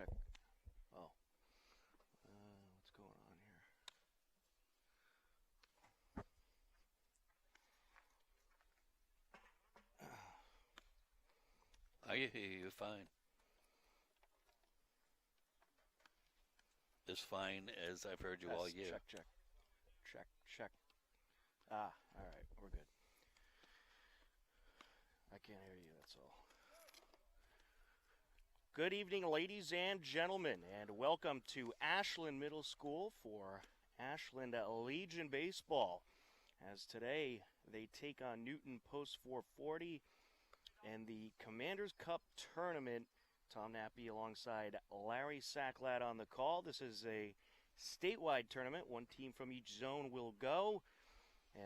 check. Oh. What's going on here? I hear you fine. As fine as I've heard you all year. Check. All right, we're good. I can't hear you, that's all. Good evening, ladies and gentlemen, and welcome to Ashland Middle School for Ashland Legion Baseball. As today, they take on Newton Post 440 and the Commander's Cup Tournament. Tom Nappy alongside Larry Sacklad on the call. This is a statewide tournament. One team from each zone will go,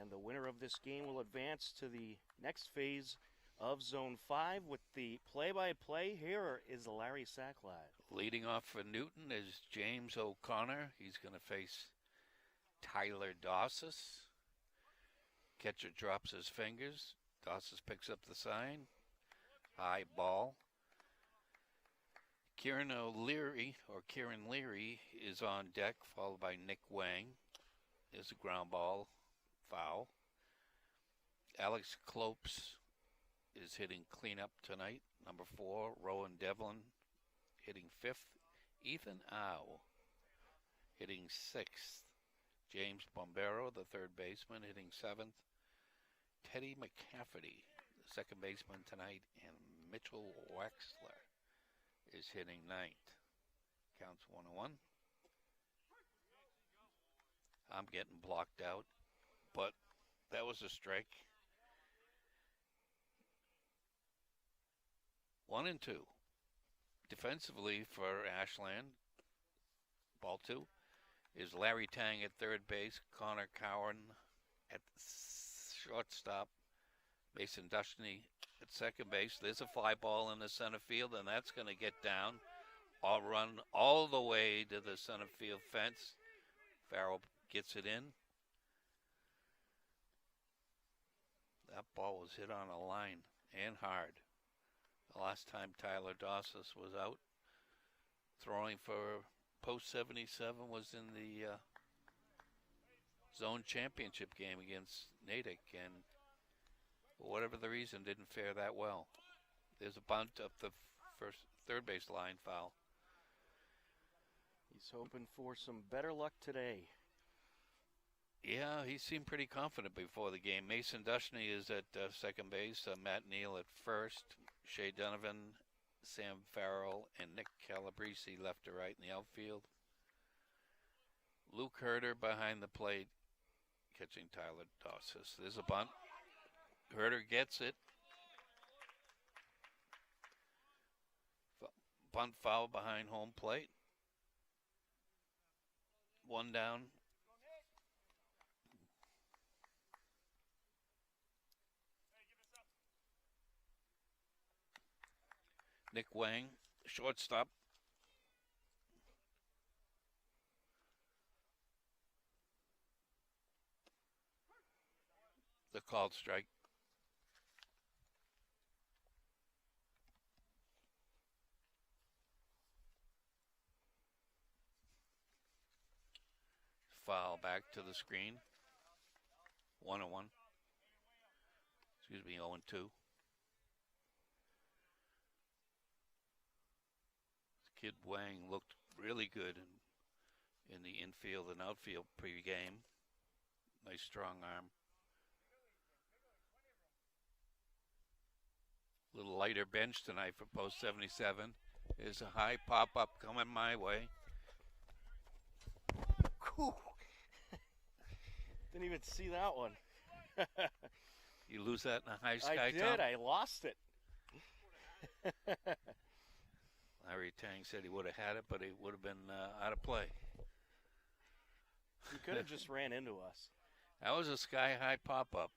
and the winner of this game will advance to the next phase of Zone 5 with the play-by-play. Here is Larry Sacklad. Leading off for Newton is James O'Connor. He's going to face Tyler Dossis. Catcher drops his fingers. Dossis picks up the sign. High ball. Kieran Leary is on deck, followed by Nick Wang. Is a ground ball, foul. Alex Clopes is hitting cleanup tonight. Number 4, Rowan Devlin hitting 5th. Ethan Au hitting 6th. James Bombero, the third baseman, hitting 7th. Teddy McCafferty, the second baseman tonight, and Mitchell Wexler is hitting 9th. Counts 1-1. I'm getting blocked out, but that was a strike. 1-2. Defensively for Ashland, ball 2, is Larry Tang at third base, Connor Cowan at shortstop, Mason Dushney at second base. There's a fly ball in the center field, and that's going to get down. I'll run all the way to the center field fence. Farrell gets it in. That ball was hit on a line and hard. The last time Tyler Dossis was out throwing for Post 77 was in the zone championship game against Natick, and for whatever the reason, didn't fare that well. There's a bunt up the third base line, foul. He's hoping for some better luck today. Yeah, he seemed pretty confident before the game. Mason Dushney is at second base, Matt Neal at first, Shea Donovan, Sam Farrell, and Nick Calabrese left to right in the outfield. Luke Herder behind the plate, catching Tyler Dossis. There's a bunt. Herder gets it. Bunt foul behind home plate. 1 down. Nick Wang, shortstop. The called strike. Foul back to the screen. 1-1. Excuse me, 0-2. Kid Wang looked really good in the infield and outfield pregame. Nice strong arm. Little lighter bench tonight for Post 77. There's a high pop-up coming my way. Cool. Didn't even see that one. You lose that in the high sky, I did. Tom? I lost it. Larry Tang said he would have had it, but it would have been out of play. You could have just ran into us. That was a sky-high pop-up.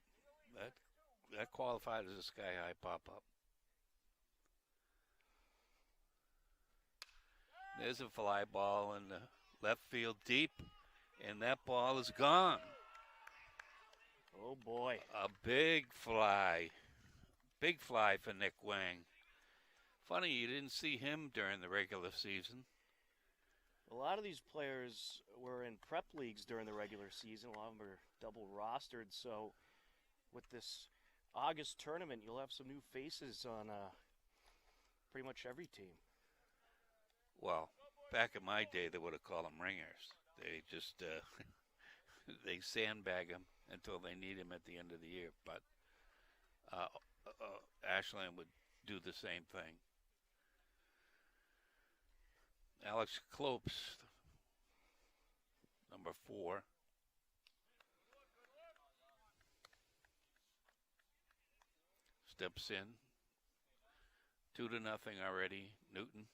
That qualified as a sky-high pop-up. There's a fly ball in the left field deep, and that ball is gone. Oh, boy. A big fly. Big fly for Nick Wang. Funny you didn't see him during the regular season. A lot of these players were in prep leagues during the regular season. A lot of them are double rostered. So with this August tournament, you'll have some new faces on pretty much every team. Well, back in my day, they would have called them ringers. They just they sandbag them until they need him at the end of the year. But Ashland would do the same thing. Alex Clopes, number 4. Steps in. 2-0 already. Newton.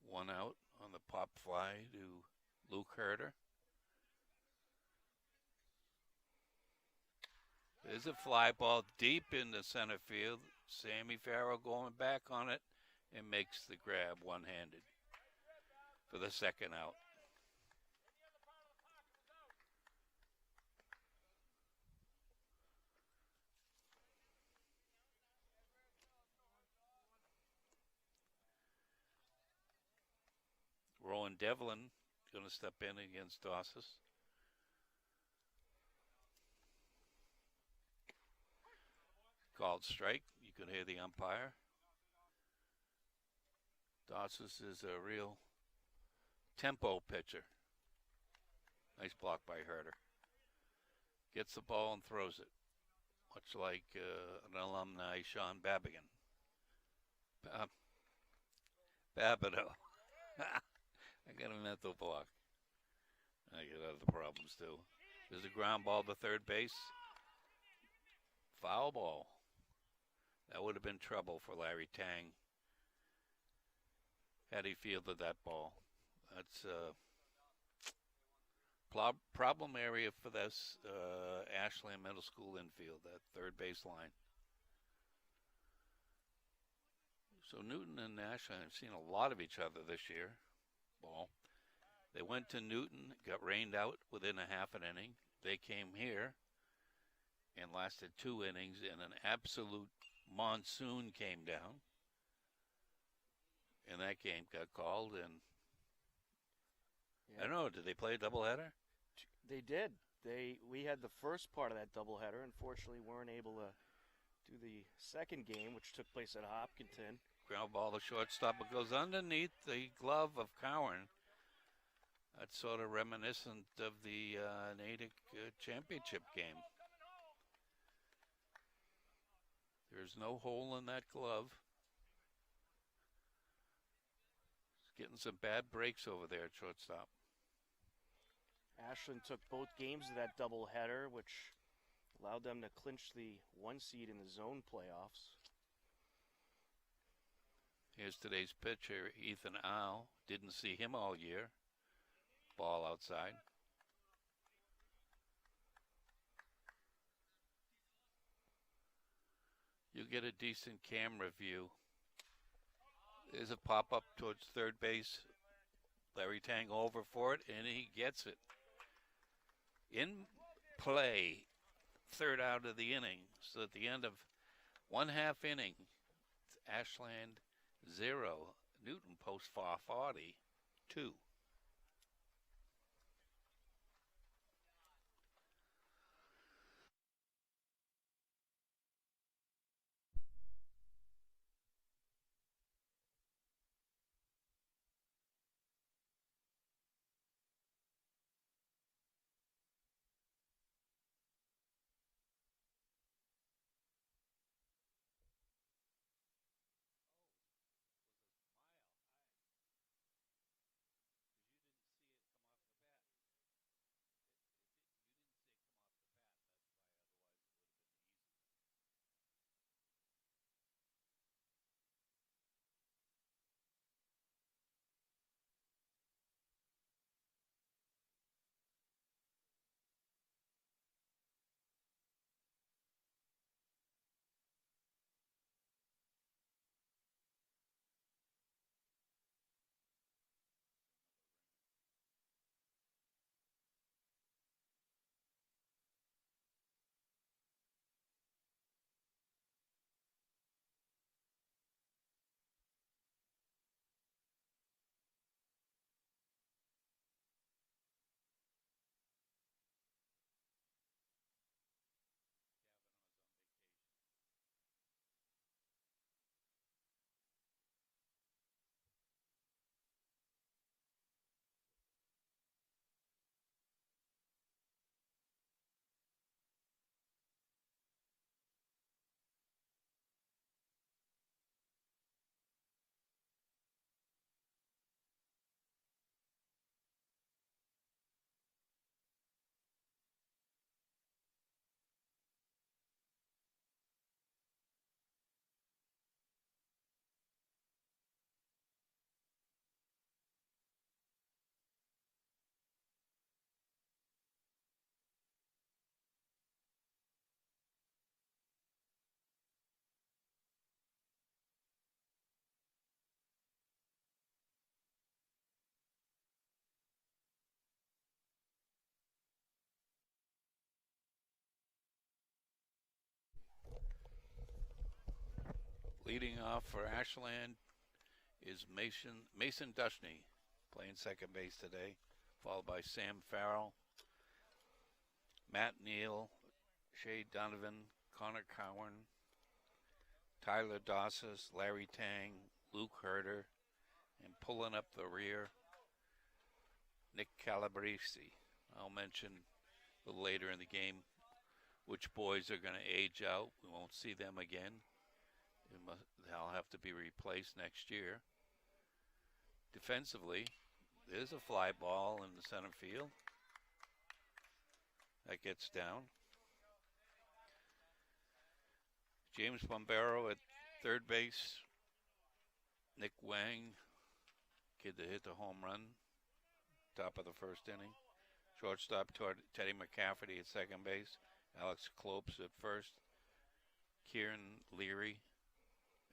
1 out on the pop fly to Luke Herter. There's a fly ball deep in the center field. Sammy Farrell going back on it and makes the grab one-handed for the second out. Rowan Devlin going to step in against Dossis. Called strike. You can hear the umpire. Dossis is a real tempo pitcher. Nice block by Herter. Gets the ball and throws it. Much like an alumni, Sean Babigan. Babido. I got a mental block. I get other problems too. There's a ground ball to third base. Foul ball. That would have been trouble for Larry Tang had he fielded that ball. That's a problem area for this Ashland Middle School infield, that third base line. So Newton and Ashland have seen a lot of each other this year. Ball. They went to Newton, got rained out within a half an inning. They came here and lasted 2 innings, and an absolute monsoon came down. And that game got called, and I don't know, did they play a doubleheader? They did. We had the first part of that doubleheader. Unfortunately, weren't able to do the second game, which took place at Hopkinton. Ground ball to shortstop. It goes underneath the glove of Cowan. That's sort of reminiscent of the Natick championship game. There's no hole in that glove. He's getting some bad breaks over there at shortstop. Ashland took both games of that doubleheader, which allowed them to clinch the 1 seed in the zone playoffs. Here's today's pitcher, Ethan Au. Didn't see him all year. Ball outside. You get a decent camera view. There's a pop-up towards third base. Larry Tang over for it, and he gets it. In play, third out of the inning. So at the end of 1/2 inning, it's Ashland 0, Newton post 440, 2. Leading off for Ashland is Mason Dushney, playing second base today, followed by Sam Farrell, Matt Neal, Shay Donovan, Connor Cowan, Tyler Dossas, Larry Tang, Luke Herder, and pulling up the rear, Nick Calabrese. I'll mention a little later in the game which boys are going to age out. We won't see them again. They'll have to be replaced next year. Defensively, there's a fly ball in the center field. That gets down. James Bombero at third base. Nick Wang, kid that hit the home run, top of the first inning. Shortstop Teddy McCafferty at second base. Alex Clopes at first. Kieran Leary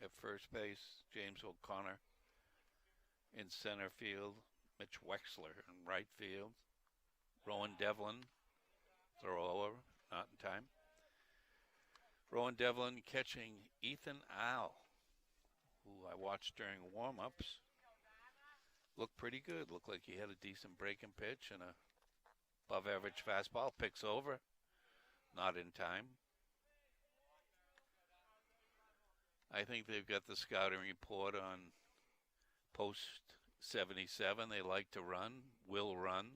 at first base. James O'Connor in center field. Mitch Wexler in right field. Rowan Devlin, throw over, not in time. Rowan Devlin catching Ethan Al, who I watched during warm-ups. Looked pretty good. Looked like he had a decent breaking pitch and a above-average fastball. Picks over, not in time. I think they've got the scouting report on post 77. They like to run, will run.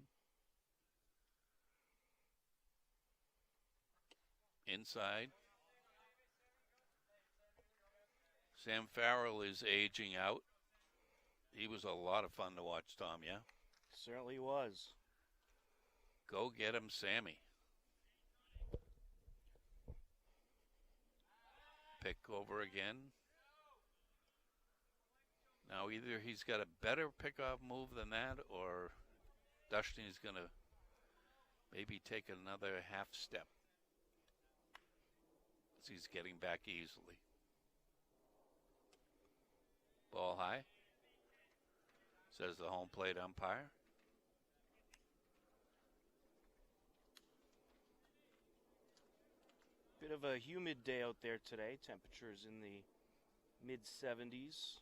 Inside. Sam Farrell is aging out. He was a lot of fun to watch, Tom, yeah? Certainly was. Go get him, Sammy. Pick over again. Now either he's got a better pickoff move than that, or Dushney's going to maybe take another half step. He's getting back easily. Ball high, says the home plate umpire. Bit of a humid day out there today. Temperatures in the mid-70s.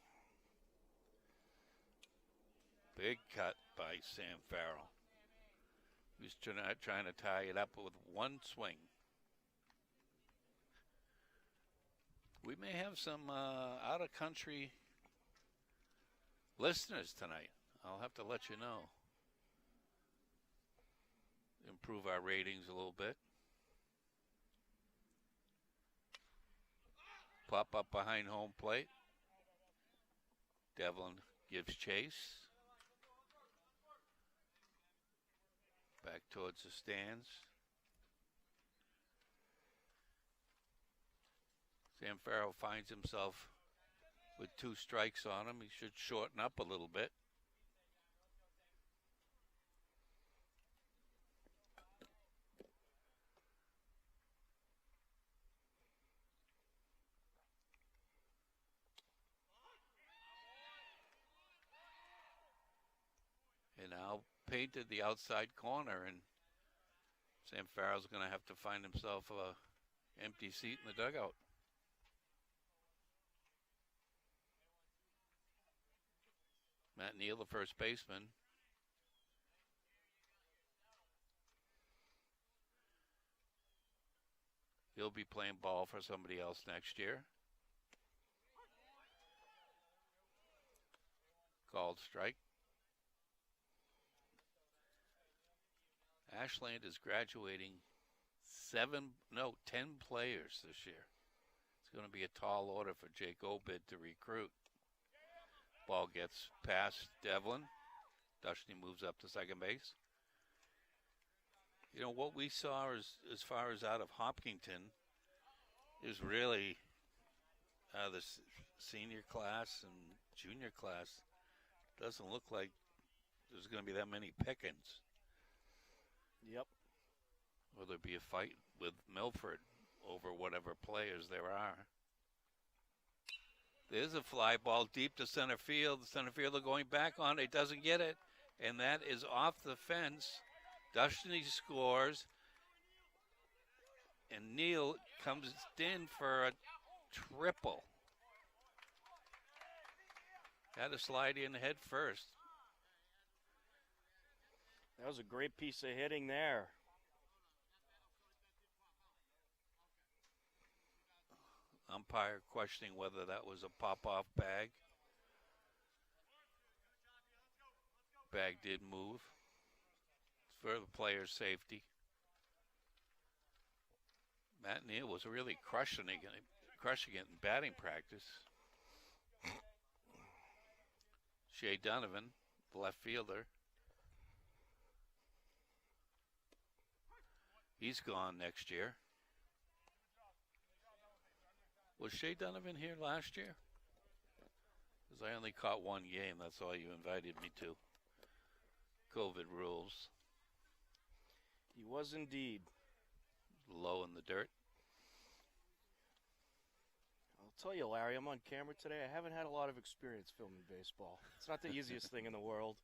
Big cut by Sam Farrell. He's trying to tie it up with one swing. We may have some out-of-country listeners tonight. I'll have to let you know. Improve our ratings a little bit. Pop up behind home plate. Devlin gives chase. Back towards the stands. Sam Farrell finds himself with two strikes on him. He should shorten up a little bit. And now painted the outside corner, and Sam Farrell's going to have to find himself a empty seat in the dugout. Matt Neal, the first baseman. He'll be playing ball for somebody else next year. Called strike. Ashland is graduating 10 players this year. It's going to be a tall order for Jake Obid to recruit. Ball gets past Devlin. Dushney moves up to second base. You know, what we saw as far as out of Hopkinton is really the senior class and junior class. Doesn't look like there's going to be that many pickings. Yep. Will there be a fight with Milford over whatever players there are? There's a fly ball deep to center field. The center fielder going back on it, doesn't get it, and that is off the fence. Dushney scores, and Neal comes in for a triple. Had to slide in head first. That was a great piece of hitting there. Umpire questioning whether that was a pop-off bag. Bag did move. It's for the player's safety. Matt Neal was really crushing it in batting practice. Shea Donovan, the left fielder. He's gone next year. Was Shea Donovan here last year? Because I only caught one game. That's all you invited me to. COVID rules. He was indeed. Low in the dirt. I'll tell you, Larry, I'm on camera today. I haven't had a lot of experience filming baseball. It's not the easiest thing in the world.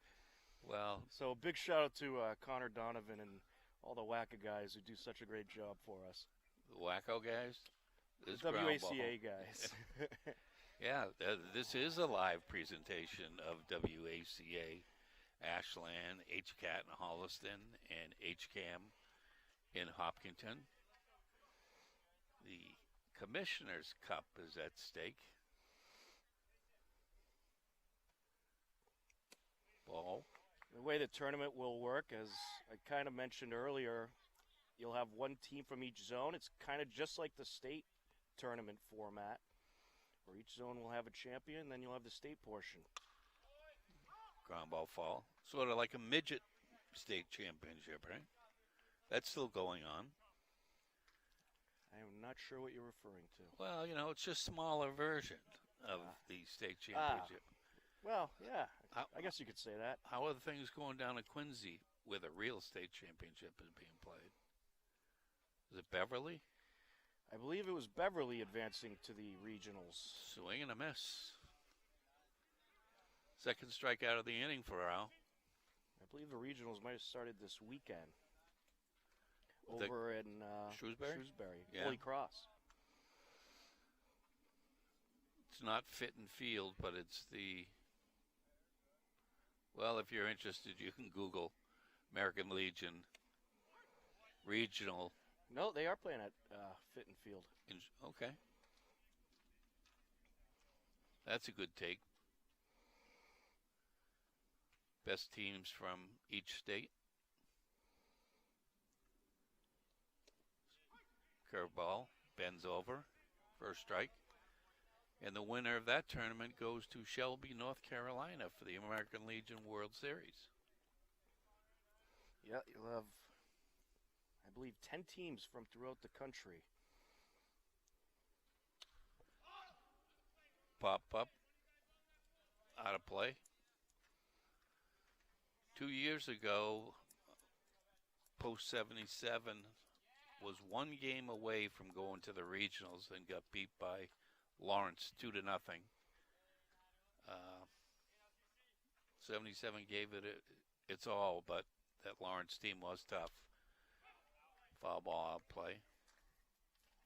Well, so big shout out to Connor Donovan and all the WACA guys who do such a great job for us. The Wacko guys? The WACA guys. Yeah, this is a live presentation of WACA, Ashland, HCAT in Holliston, and HCAM in Hopkinton. The Commissioner's Cup is at stake. Ball. The way the tournament will work, as I kind of mentioned earlier, you'll have one team from each zone. It's kind of just like the state tournament format, where each zone will have a champion, then you'll have the state portion. Ground ball fall. Sort of like a midget state championship, right? That's still going on. I'm not sure what you're referring to. Well, you know, it's just a smaller version of the state championship. Well, yeah, I guess you could say that. How are the things going down in Quincy where the real state championship is being played? Is it Beverly? I believe it was Beverly advancing to the regionals. Swing and a miss. Second strikeout of the inning for Al. I believe the regionals might have started this weekend. Over in Shrewsbury? Yeah. Holy Cross. It's not fit and field, but it's the... Well, if you're interested, you can Google American Legion Regional. No, they are playing at Fit and Field. Okay. That's a good take. Best teams from each state. Curveball bends over. First strike. And the winner of that tournament goes to Shelby, North Carolina for the American Legion World Series. Yeah, you'll have, I believe, 10 teams from throughout the country. Pop up. Out of play. 2 years ago, Post 77 was one game away from going to the regionals and got beat by Lawrence 2-0. 77 gave it its all, but that Lawrence team was tough. Foul ball out play.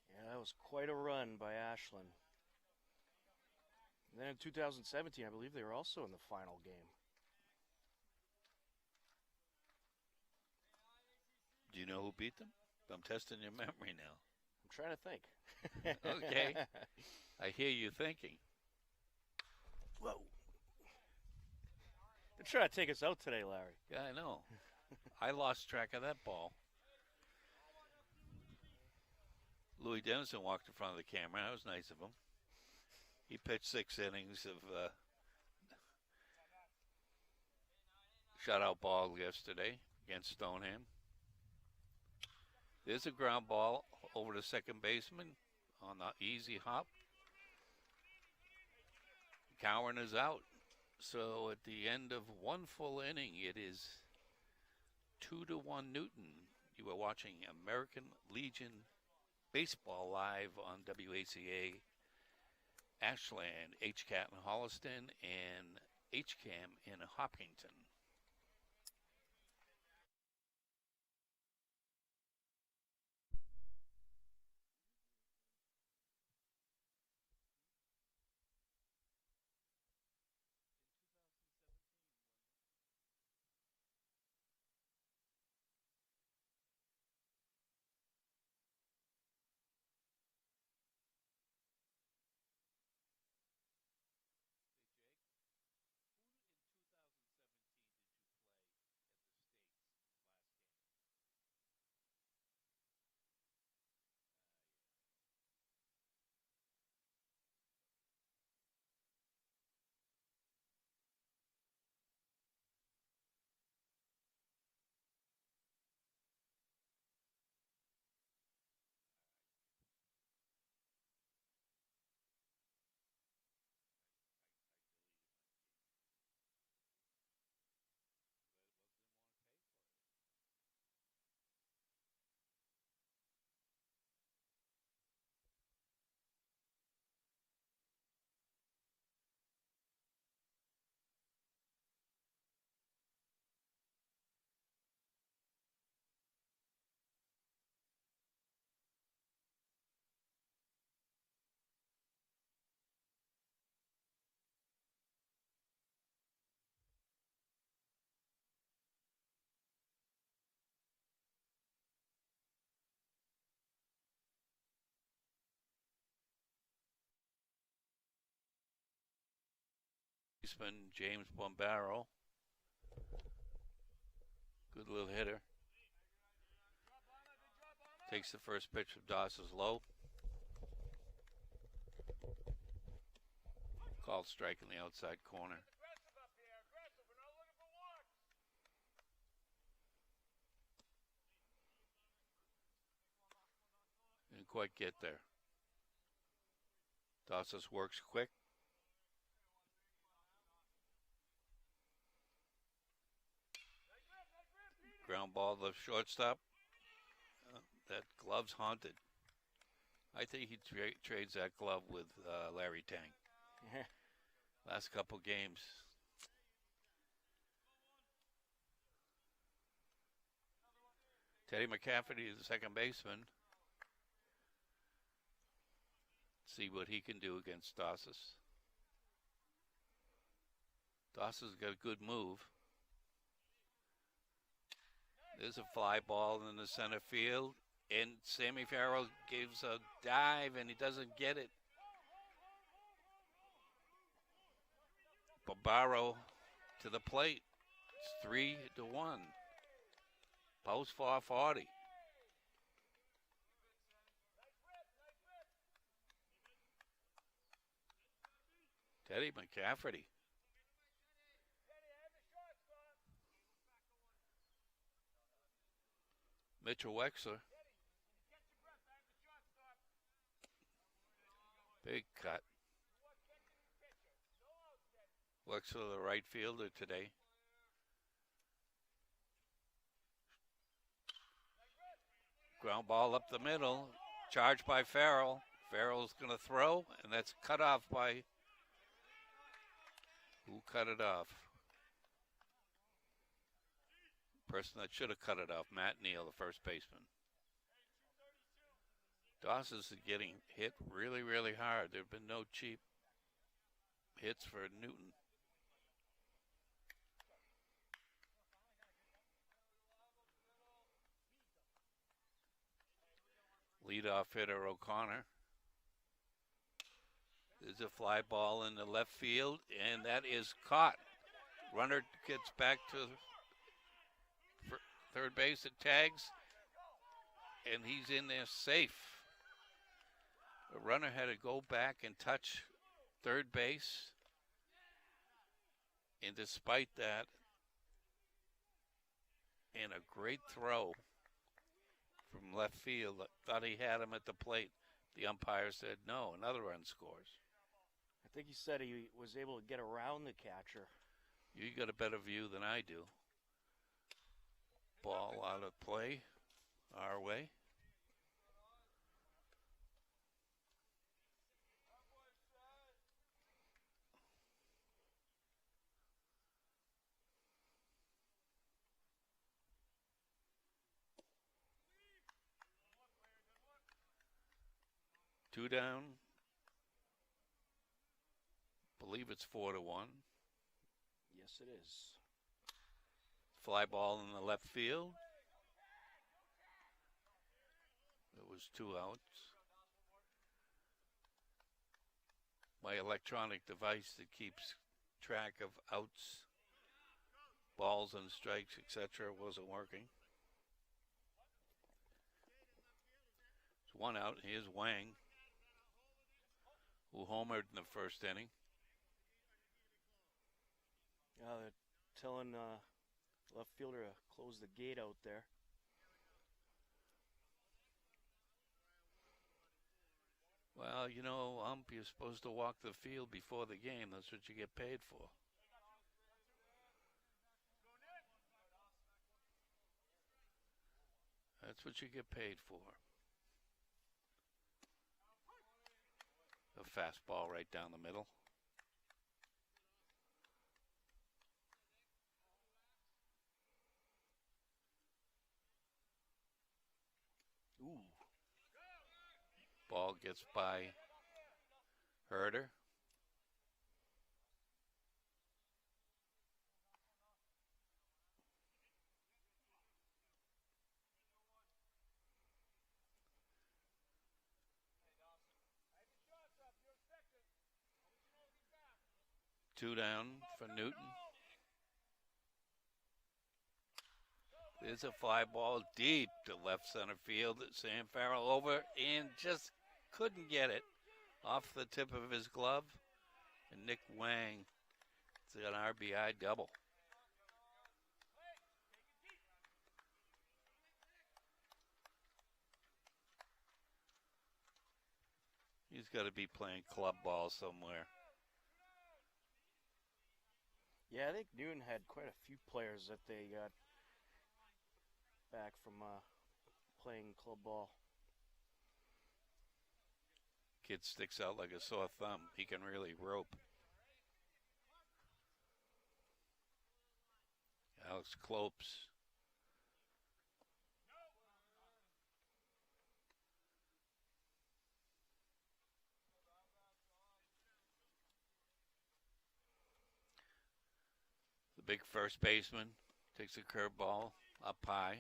Yeah, that was quite a run by Ashland. And then in 2017, I believe they were also in the final game. Do you know who beat them? I'm testing your memory now. I'm trying to think. Okay. I hear you thinking. Whoa. They're trying to take us out today, Larry. Yeah, I know. I lost track of that ball. Louis Dennison walked in front of the camera. That was nice of him. He pitched 6 innings of shutout ball yesterday against Stoneham. There's a ground ball over to second baseman on the easy hop. Cowan is out. So at the end of one full inning, it is 2-1 Newton. You are watching American Legion Baseball live on WACA, Ashland, HCAT in Holliston, and HCAM in Hopkinton. baseman, James Bombaro. Good little hitter. Takes the first pitch of Dawson's low. Called strike in the outside corner. Didn't quite get there. Dawson's works quick. Ground ball to the shortstop. That glove's haunted. I think he trades that glove with Larry Tang. Last couple games. Teddy McCafferty is the second baseman. See what he can do against Dawson's. Dawson's got a good move. There's a fly ball in the center field, and Sammy Farrell gives a dive, and he doesn't get it. Barbaro to the plate. It's 3-1. Post 440. Teddy McCafferty. Mitchell Wexler. Big cut. Wexler, the right fielder today. Ground ball up the middle. Charged by Farrell. Farrell's going to throw, and that's cut off by... Who cut it off? Person that should have cut it off, Matt Neal, the first baseman. Dawson's is getting hit really, really hard. There have been no cheap hits for Newton. Leadoff hitter O'Connor. There's a fly ball in the left field, and that is caught. Runner gets back to third base, it tags, and he's in there safe. The runner had to go back and touch third base, and despite that, and a great throw from left field, thought he had him at the plate. The umpire said no, another run scores. I think he said he was able to get around the catcher. You got a better view than I do. Ball out of play, our way. Two down. Believe it's 4-1. Yes, it is. Fly ball in the left field. There was 2 outs. My electronic device that keeps track of outs, balls and strikes, etc. wasn't working. It's 1 out. Here's Wang, who homered in the first inning. They're telling left fielder to close the gate out there. Well, you know, you're supposed to walk the field before the game. That's what you get paid for. That's what you get paid for. A fastball right down the middle. Ooh. Ball gets by Herder. 2 down for Newton. There's a fly ball deep to left center field. Sam Farrell over and just couldn't get it off the tip of his glove. And Nick Wang, it's an RBI double. He's got to be playing club ball somewhere. Yeah, I think Newton had quite a few players that they got back from playing club ball. Kid sticks out like a sore thumb. He can really rope. Alex Clopes. The big first baseman takes a curveball up high.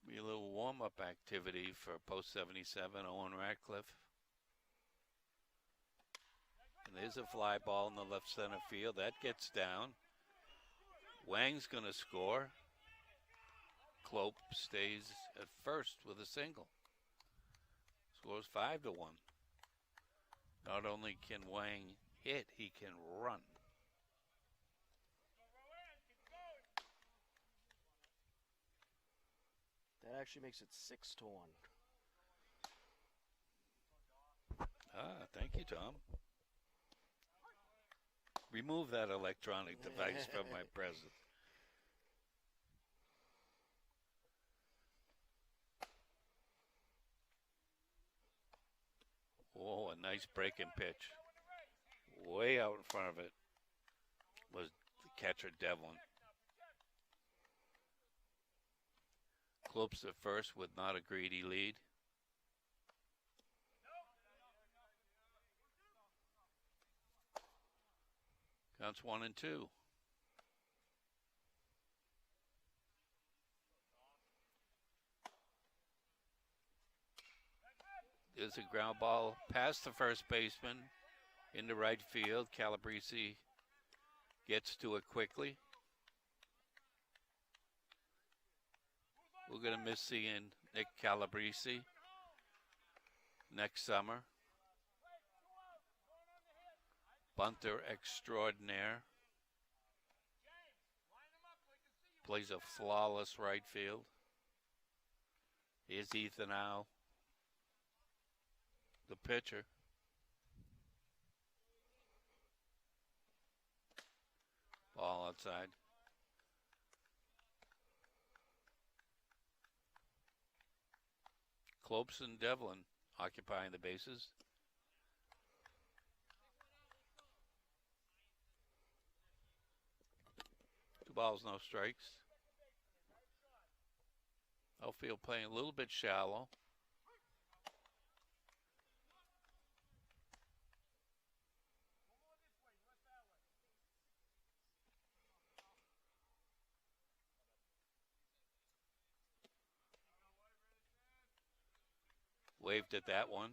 Be a little warm-up activity for post 77, Owen Ratcliffe. And there's a fly ball in the left center field. That gets down. Wang's going to score. Clope stays at first with a single. Scores 5-1. Not only can Wang hit, he can run. That actually makes it 6-1. Thank you, Tom. Remove that electronic device from my present. Oh, a nice breaking pitch. Way out in front of it was the catcher, Devlin. Clopes at first with not a greedy lead. Counts 1-2. There's a ground ball past the first baseman into right field. Calabrese gets to it quickly. We're going to miss seeing Nick Calabrese next summer. Bunter extraordinaire. Plays a flawless right field. Here's Ethan Howe, the pitcher. Ball outside. Clopes and Devlin occupying the bases. Two balls, no strikes. Outfield playing a little bit shallow. Waved at that one.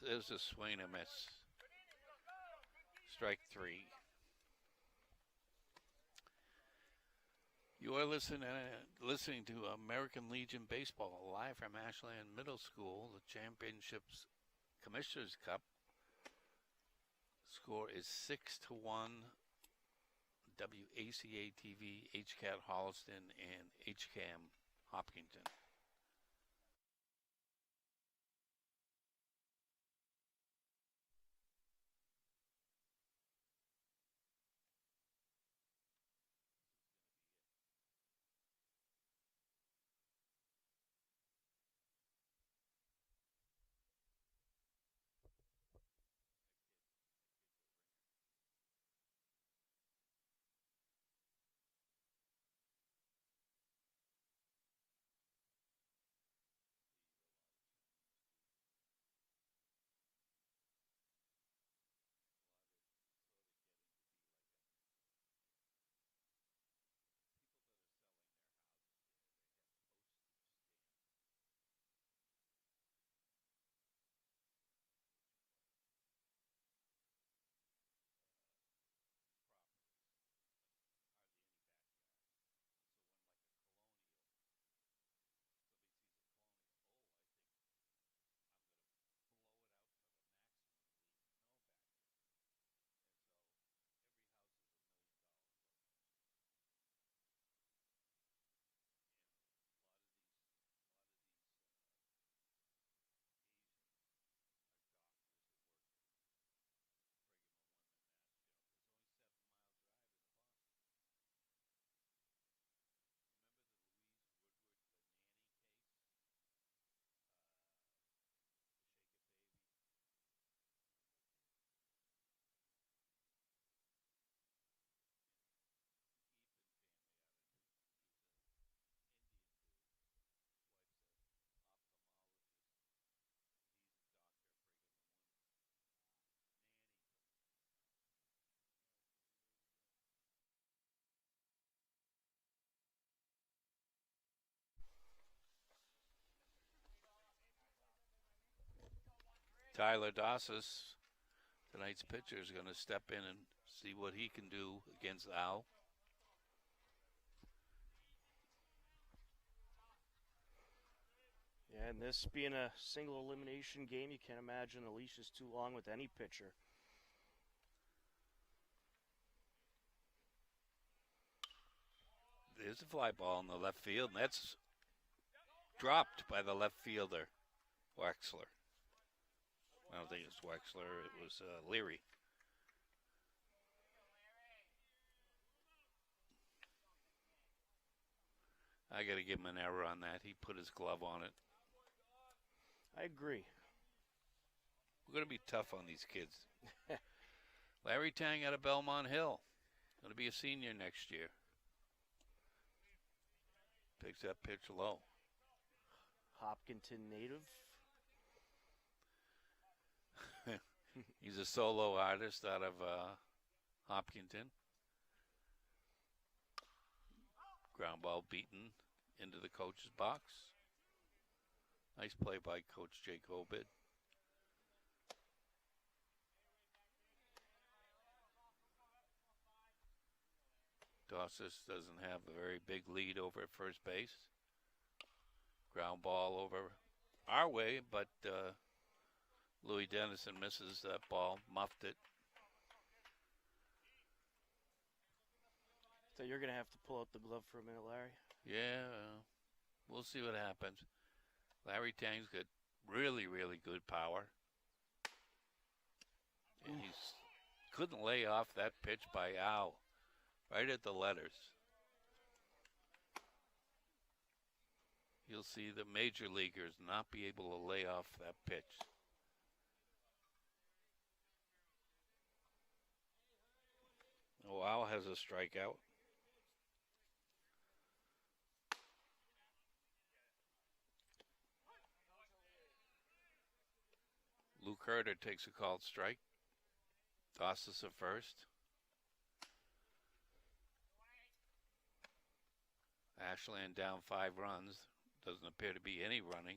There's a swing and miss. Strike 3. You are listening to American Legion Baseball live from Ashland Middle School, the Championships Commissioner's Cup. Score is 6-1. WACA TV, HCAT Holliston, and HCAM Hopkinton. Tyler Dossis, tonight's pitcher, is going to step in and see what he can do against Al. Yeah, and this being a single elimination game, you can't imagine the leash is too long with any pitcher. There's a fly ball in the left field, and that's dropped by the left fielder, Wexler. I don't think it's Wexler. It was Leary. I got to give him an error on that. He put his glove on it. I agree. We're going to be tough on these kids. Larry Tang out of Belmont Hill. Going to be a senior next year. Picks that pitch low. Hopkinton native. He's a solo artist out of Hopkinton. Ground ball beaten into the coach's box. Nice play by Coach Jake Obid. Dossis doesn't have a very big lead over at first base. Ground ball over our way, but Louis Dennison misses that ball, muffed it. So you're going to have to pull out the glove for a minute, Larry? Yeah, we'll see what happens. Larry Tang's got really, really good power. And he couldn't lay off that pitch by Al, right at the letters. You'll see the major leaguers not be able to lay off that pitch. Oh, Al has a strikeout. Luke Herder takes a called strike. Dossis at first. Ashland down 5 runs. Doesn't appear to be any running.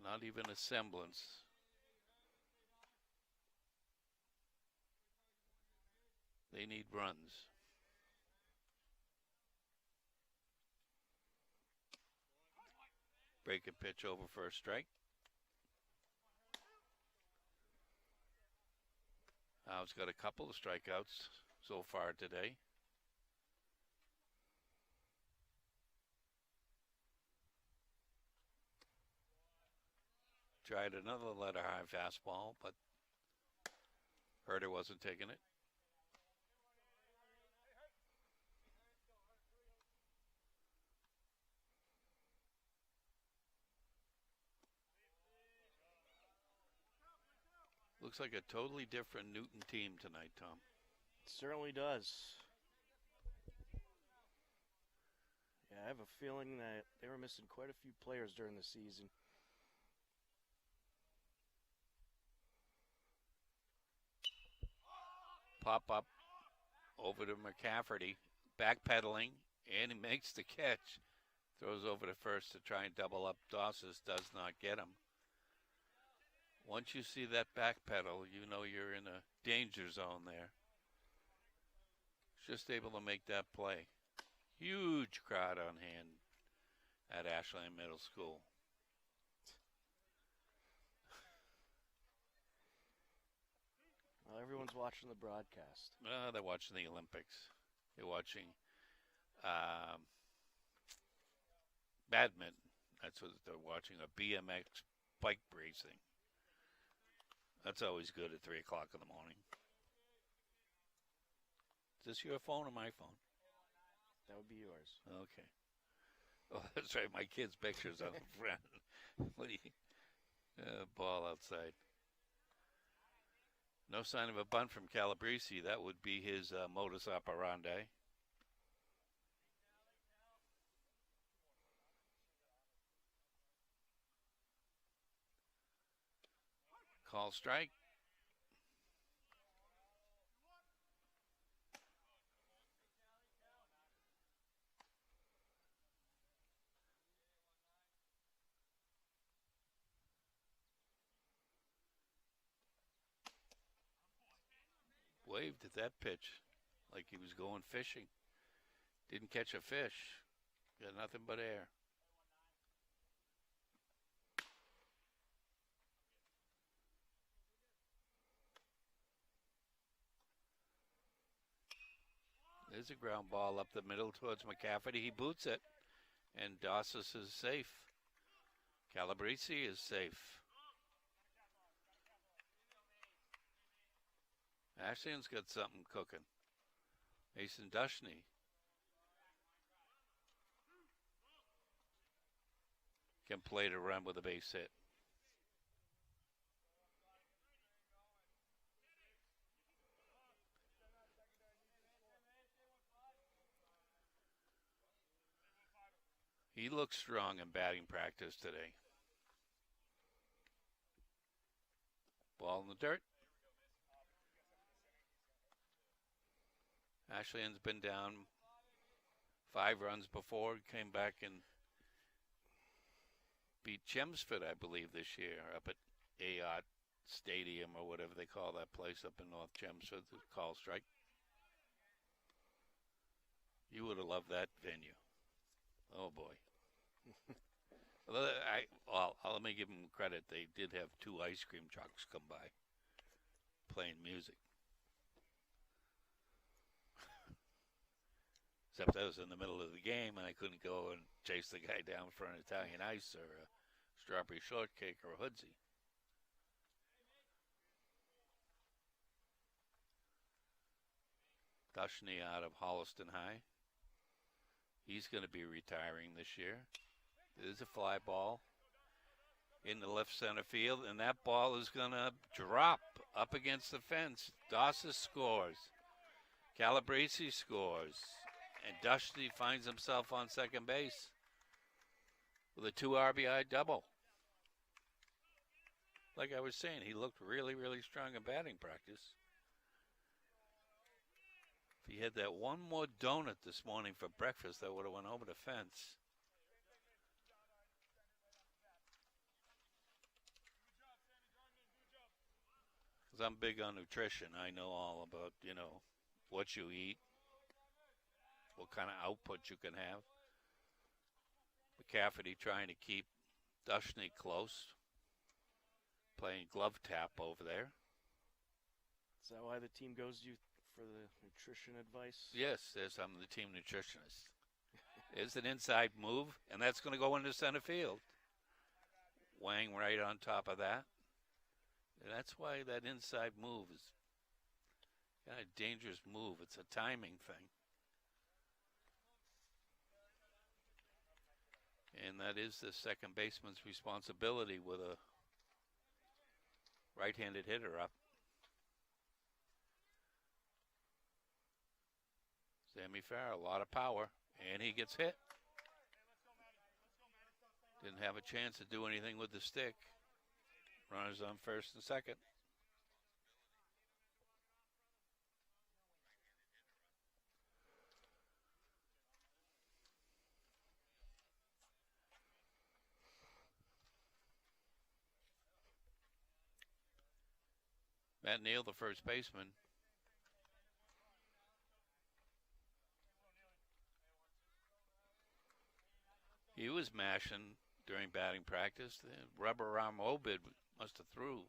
Not even a semblance. They need runs. Breaking pitch over for a strike. Al's got a couple of strikeouts so far today. Tried another letter high fastball, but Herder wasn't taking it. Looks like a totally different Newton team tonight, Tom. It certainly does. Yeah, I have a feeling that they were missing quite a few players during the season. Pop up over to McCafferty, backpedaling, and he makes the catch. Throws over to first to try and double up. Dossis does not get him. Once you see that back pedal, you know you're in a danger zone there. Just able to make that play. Huge crowd on hand at Ashland Middle School. Well, everyone's watching the broadcast. They're watching the Olympics. They're watching badminton. That's what they're watching, a BMX bike racing. That's always good at 3 o'clock in the morning. Is this your phone or my phone? That would be yours. Okay. Oh, that's right. My kid's picture's on the front. What do you? Ball outside. No sign of a bunt from Calabrese. That would be his modus operandi. Call strike. waved at that pitch like he was going fishing. Didn't catch a fish. Got nothing but air. There's a ground ball up the middle towards McCafferty. He boots it, and Dossis is safe. Calabrese is safe. Ashland's got something cooking. Mason Dushney can play to run with a base hit. He looks strong in batting practice today. Ball in the dirt. Ashland's been down 5 runs before, came back and beat Chelmsford, I believe, this year up at Ayotte Stadium or whatever they call that place up in North Chelmsford, the Call Strike. You would have loved that venue. Oh, boy. Well, let me give them credit. They did have 2 ice cream trucks come by playing music. Except I was in the middle of the game, and I couldn't go and chase the guy down for an Italian ice or a strawberry shortcake or a hoodsie. Dushney out of Holliston High. He's going to be retiring this year. There's a fly ball in the left center field, and that ball is going to drop up against the fence. Dossis scores. Calabrese scores. And Dushney finds himself on second base with a 2 RBI double. Like I was saying, he looked really, really strong in batting practice. If he had that one more donut this morning for breakfast, I would have went over the fence. Because I'm big on nutrition. I know all about, what you eat, what kind of output you can have. McCafferty trying to keep Dushney close, playing glove tap over there. Is that why the team goes to you for the nutrition advice? Yes, I'm the team nutritionist. There's an inside move, and that's going to go into center field. Wang right on top of that. And that's why that inside move is kind of a dangerous move. It's a timing thing. And that is the second baseman's responsibility with a right-handed hitter up. Sammy Farr, a lot of power, and he gets hit. Didn't have a chance to do anything with the stick. Runners on first and second. Matt Neal, the first baseman. He was mashing during batting practice. The rubber arm Obid must have threw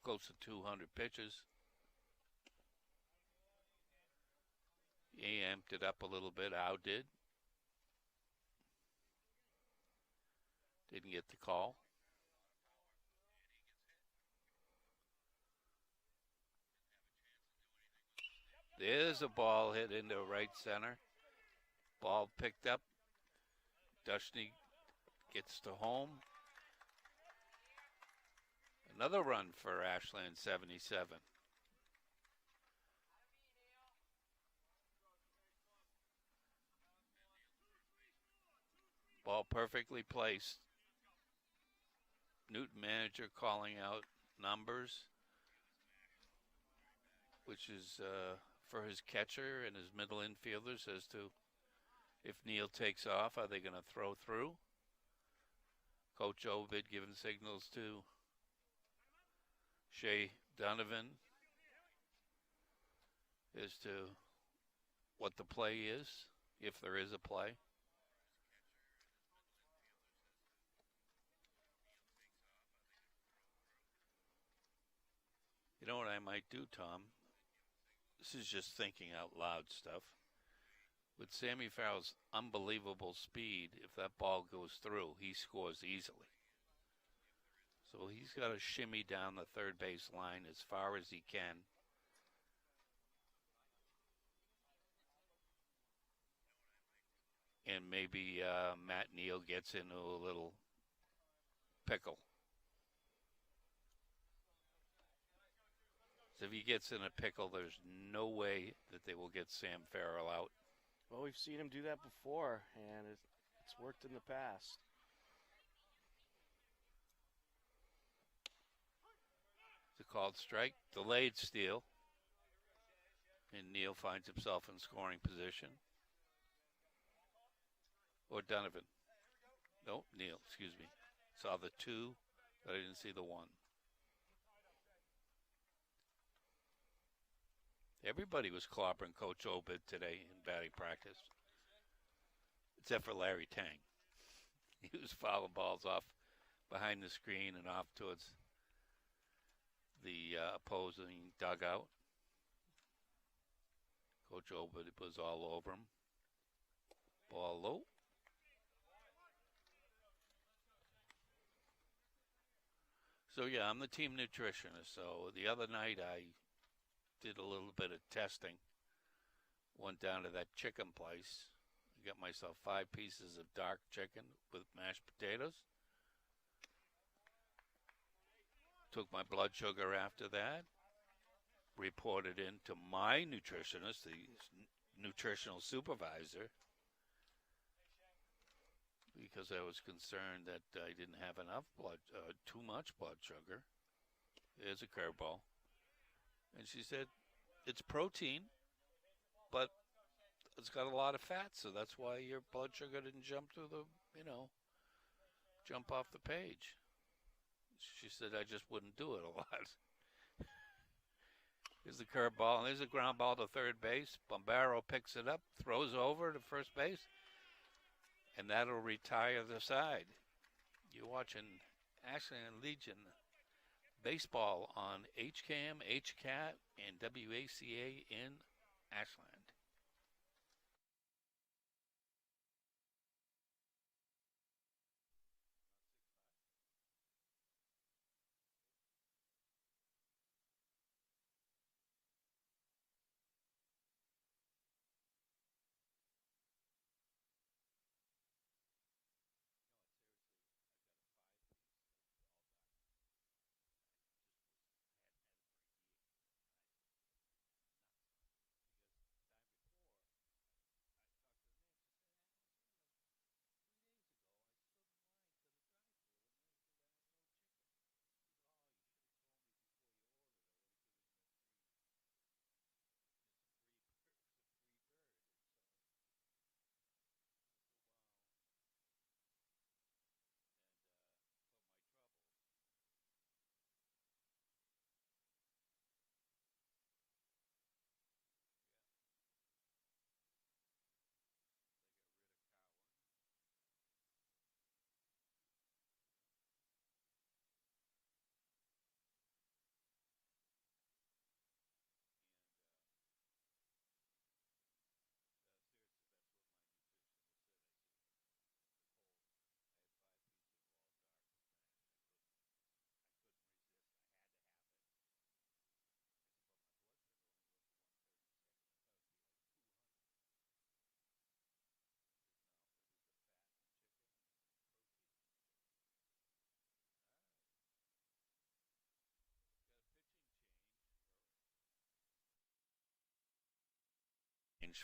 close to 200 pitches. He amped it up a little bit. Howe did. Didn't get the call. There's a ball hit into right center. Ball picked up. Dushney gets to home. Another run for Ashland 77. Ball perfectly placed. Newton manager calling out numbers, which is for his catcher and his middle infielders as to if Neal takes off, are they going to throw through? Coach Obid giving signals to Shea Donovan as to what the play is, if there is a play. You know what I might do, Tom? This is just thinking out loud stuff. With Sammy Farrell's unbelievable speed, if that ball goes through, he scores easily. So he's got to shimmy down the third base line as far as he can. And maybe Matt Neal gets into a little pickle. So if he gets in a pickle, there's no way that they will get Sam Farrell out. Well, we've seen him do that before, and it's worked in the past. It's a called strike, delayed steal, and Neal finds himself in scoring position. Or Donovan. No, Neal, excuse me. Saw the 2, but I didn't see the 1. Everybody was clobbering Coach Obid today in batting practice, except for Larry Tang. He was fouling balls off behind the screen and off towards the opposing dugout. Coach Obid was all over him. Ball low. So, yeah, I'm the team nutritionist. So the other night I did a little bit of testing. Went down to that chicken place. I got myself 5 pieces of dark chicken with mashed potatoes. Took my blood sugar after that. Reported in to my nutritionist, the nutritional supervisor, because I was concerned that I didn't have enough too much blood sugar. There's a curveball. And she said, it's protein, but it's got a lot of fat, so that's why your blood sugar didn't jump through the, jump off the page. She said I just wouldn't do it a lot. Here's the curveball, and there's a ground ball to third base. Bombaro picks it up, throws over to first base, and that'll retire the side. You're watching Ashland Legion Baseball on HCAM, HCAT, and WACA in Ashland.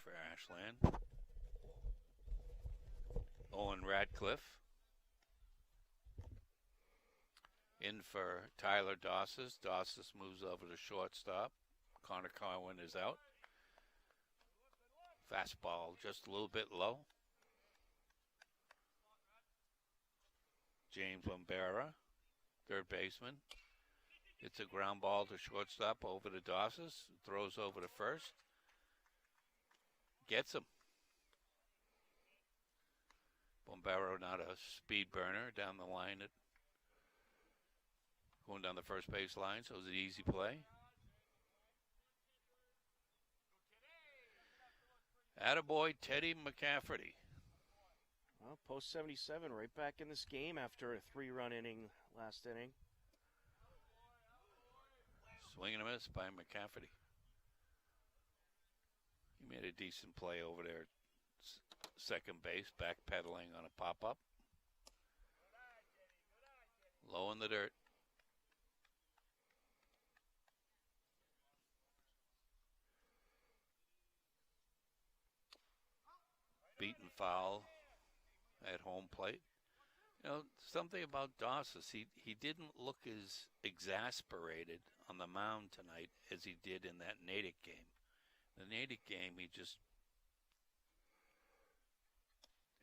For Ashland. Owen Radcliffe in for Tyler Dosses. Dosses moves over to shortstop. Connor Carwin is out. Fastball just a little bit low. James Bombera, third baseman. It's a ground ball to shortstop over to Dosses. Throws over to first. Gets him. Bombero not a speed burner down the line. Going down the first base line, so it was an easy play. Attaboy Teddy McCafferty. Well, post 77 right back in this game after a 3-run inning last inning. Swing and a miss by McCafferty. He made a decent play over there. Second base, backpedaling on a pop-up. Low in the dirt. Beaten foul at home plate. You know, something about Dawes, he didn't look as exasperated on the mound tonight as he did in that Natick game. The Natick game,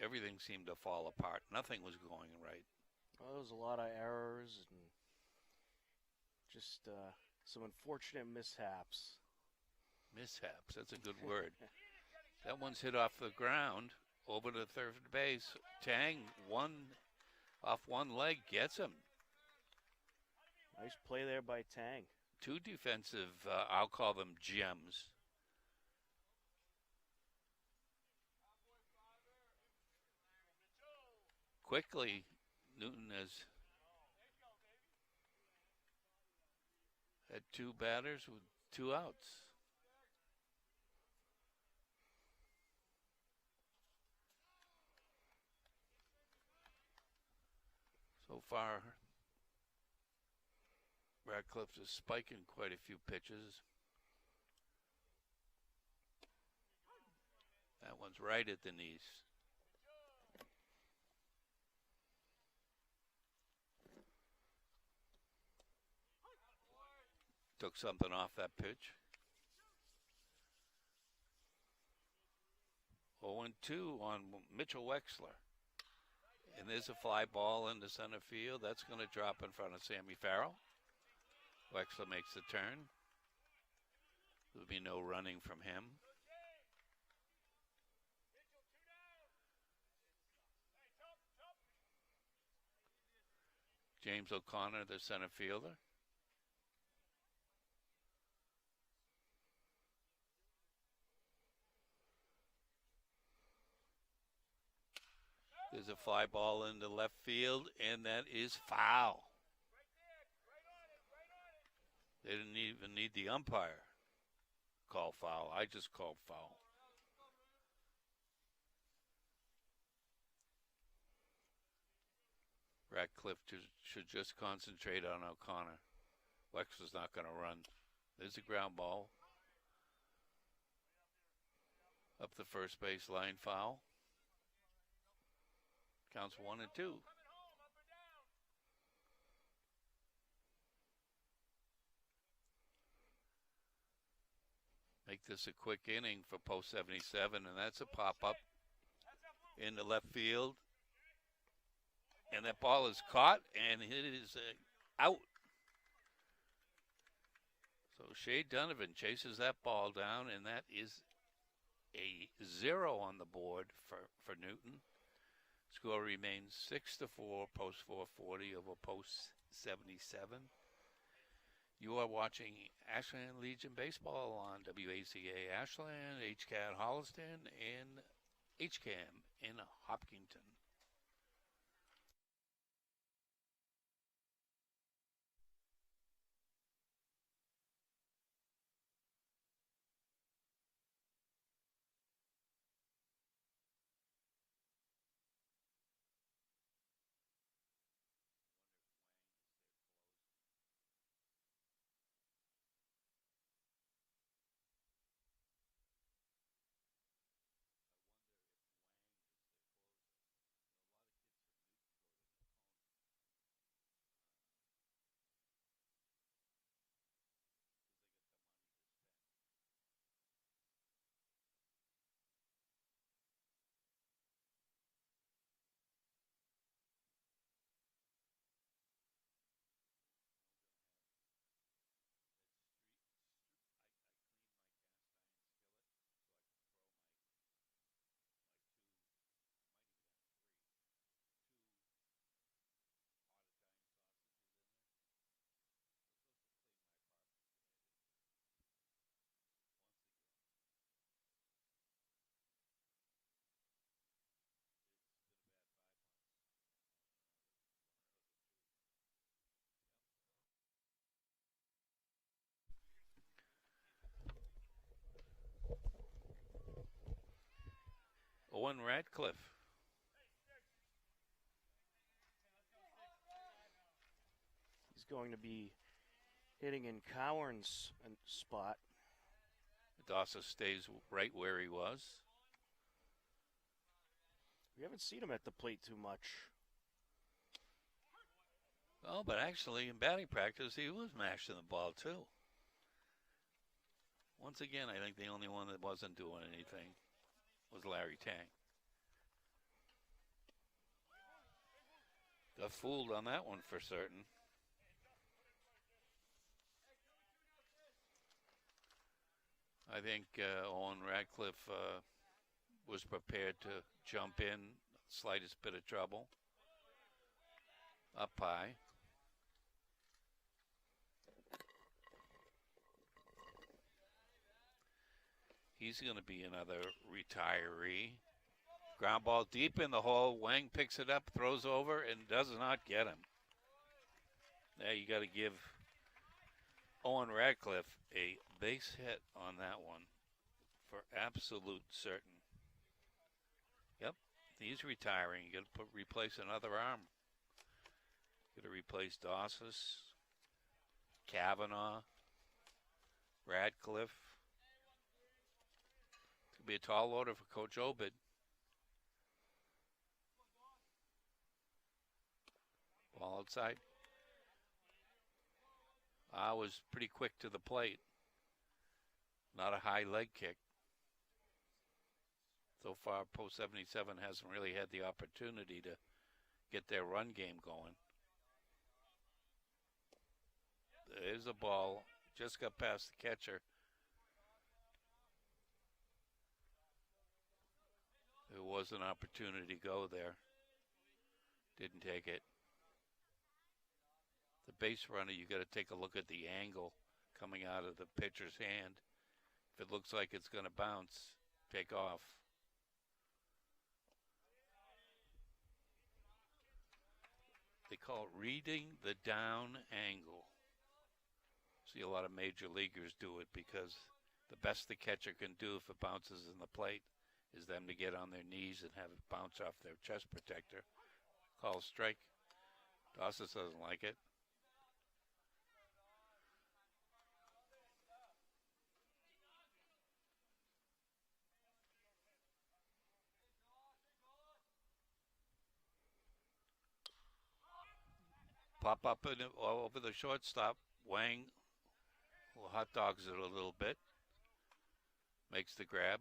everything seemed to fall apart. Nothing was going right. Well, there was a lot of errors and just some unfortunate mishaps. Mishaps, that's a good word. That one's hit off the ground over to third base. Tang, off one leg, gets him. Nice play there by Tang. Two defensive, I'll call them gems. Quickly, Newton has had two batters with 2 outs. So far, Radcliffe is spiking quite a few pitches. That one's right at the knees. Took something off that pitch. 0-2 on Mitchell Wexler. And there's a fly ball into center field. That's going to drop in front of Sammy Farrell. Wexler makes the turn. There'll be no running from him. James O'Connor, the center fielder. There's a fly ball into left field, and that is foul. They didn't even need the umpire call foul. I just called foul. Radcliffe should just concentrate on O'Connor. Wexler's not going to run. There's a ground ball. Up the first base line, foul. Counts 1-2. Make this a quick inning for post 77, and that's a pop-up into left field. And that ball is caught, and it is out. So Shea Donovan chases that ball down, and that is a 0 on the board for Newton. Score remains 6-4, post 440 over post 77. You are watching Ashland Legion Baseball on WACA Ashland, HCAT Holliston, and HCAM in Hopkinton. Owen Radcliffe. He's going to be hitting in Cowan's spot. Dawson stays right where he was. We haven't seen him at the plate too much. Oh, but actually in batting practice, he was mashing the ball too. Once again, I think the only one that wasn't doing anything was Larry Tang. Got fooled on that one for certain. I think Owen Radcliffe was prepared to jump in, slightest bit of trouble. Up high. He's going to be another retiree. Ground ball deep in the hole. Wang picks it up, throws over, and does not get him. Now you got to give Owen Radcliffe a base hit on that one for absolute certain. Yep, he's retiring. You got to replace another arm. Got to replace Dawson, Kavanaugh, Radcliffe. Could be a tall order for Coach Obid. Ball outside. I was pretty quick to the plate. Not a high leg kick. So far, Post 77 hasn't really had the opportunity to get their run game going. There's a ball. Just got past the catcher. There was an opportunity to go there. Didn't take it. The base runner, you got to take a look at the angle coming out of the pitcher's hand. If it looks like it's going to bounce, take off. They call it reading the down angle. See a lot of major leaguers do it because the best the catcher can do if it bounces in the plate is them to get on their knees and have it bounce off their chest protector. Call strike. Dawson doesn't like it. Pop up over the shortstop. Wang hot dogs it a little bit. Makes the grab.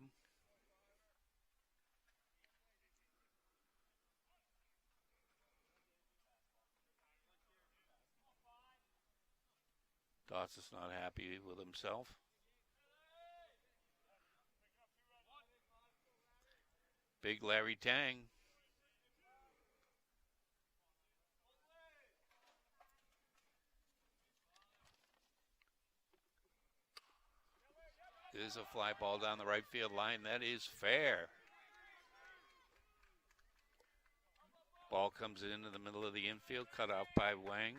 Dawson's not happy with himself. Big Larry Tang. There's a fly ball down the right field line. That is fair. Ball comes into the middle of the infield, cut off by Wang.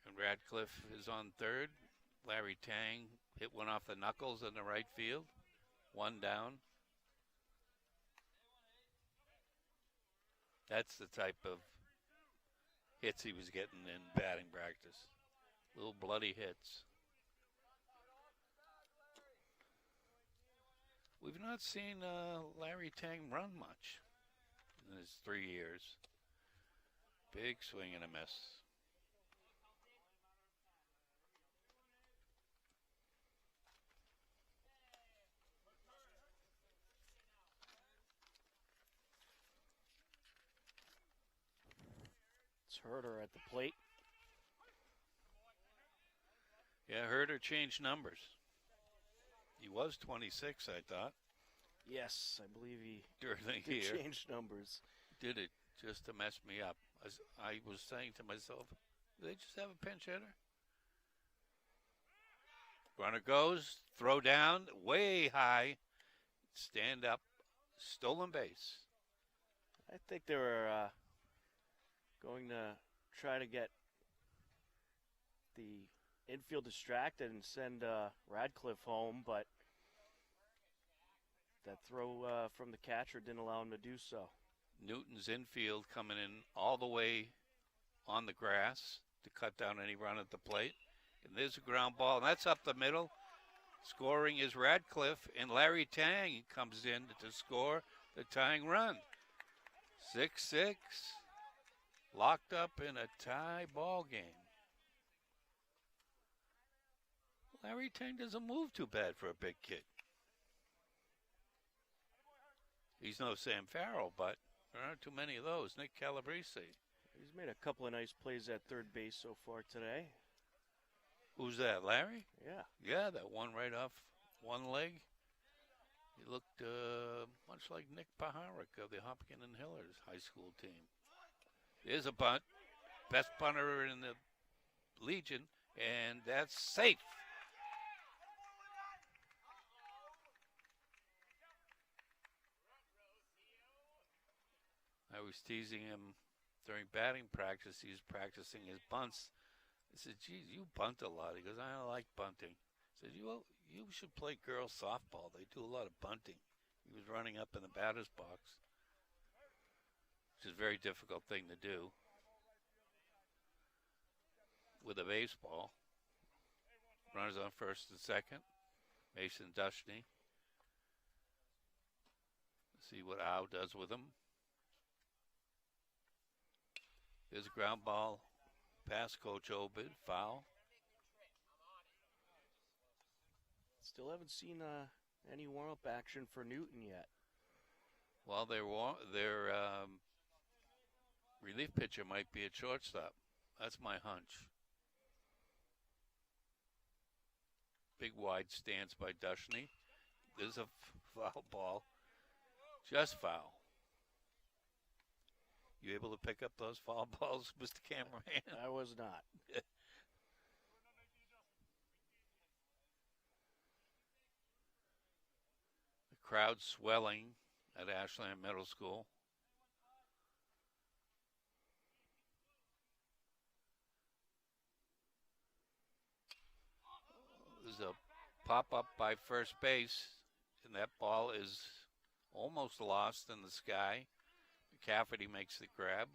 And Radcliffe is on third. Larry Tang hit one off the knuckles in the right field. One down. That's the type of hits he was getting in batting practice. Little bloody hits. We've not seen Larry Tang run much in his 3 years. Big swing and a miss. It's Herder at the plate. Yeah, Herder changed numbers. He was 26, I thought. Yes, I believe he during the did year. change numbers. Did it just to mess me up. I was saying to myself, do they just have a pinch hitter? Runner goes, throw down, way high, stand up, stolen base. I think they were going to try to get the infield distracted and send Radcliffe home, but That throw from the catcher didn't allow him to do so. Newton's infield coming in all the way on the grass to cut down any run at the plate. And there's a ground ball, and that's up the middle. Scoring is Radcliffe, and Larry Tang comes in to score the tying run. 6-6, locked up in a tie ball game. Larry Tang doesn't move too bad for a big kid. He's no Sam Farrell, but there aren't too many of those. Nick Calabrese. He's made a couple of nice plays at third base so far today. Who's that, Larry? Yeah. Yeah, that one right off one leg. He looked much like Nick Paharic of the Hopkins and Hillers high school team. There's a bunt. Best punter in the Legion, and that's safe. I was teasing him during batting practice. He was practicing his bunts. I said, geez, you bunt a lot. He goes, I don't like bunting. I said, you should play girls softball. They do a lot of bunting. He was running up in the batter's box, which is a very difficult thing to do with a baseball. Runners on first and second. Mason Dushney. See what Au does with him. There's a ground ball past Coach Obid. Foul. Still haven't seen any warm-up action for Newton yet. Well, their relief pitcher might be at shortstop. That's my hunch. Big wide stance by Dushney. There's a foul ball. Just foul. You able to pick up those foul balls, Mr. Cameraman? I was not. The crowd swelling at Ashland Middle School. There's a pop-up by first base, and that ball is almost lost in the sky. McCafferty makes the grab.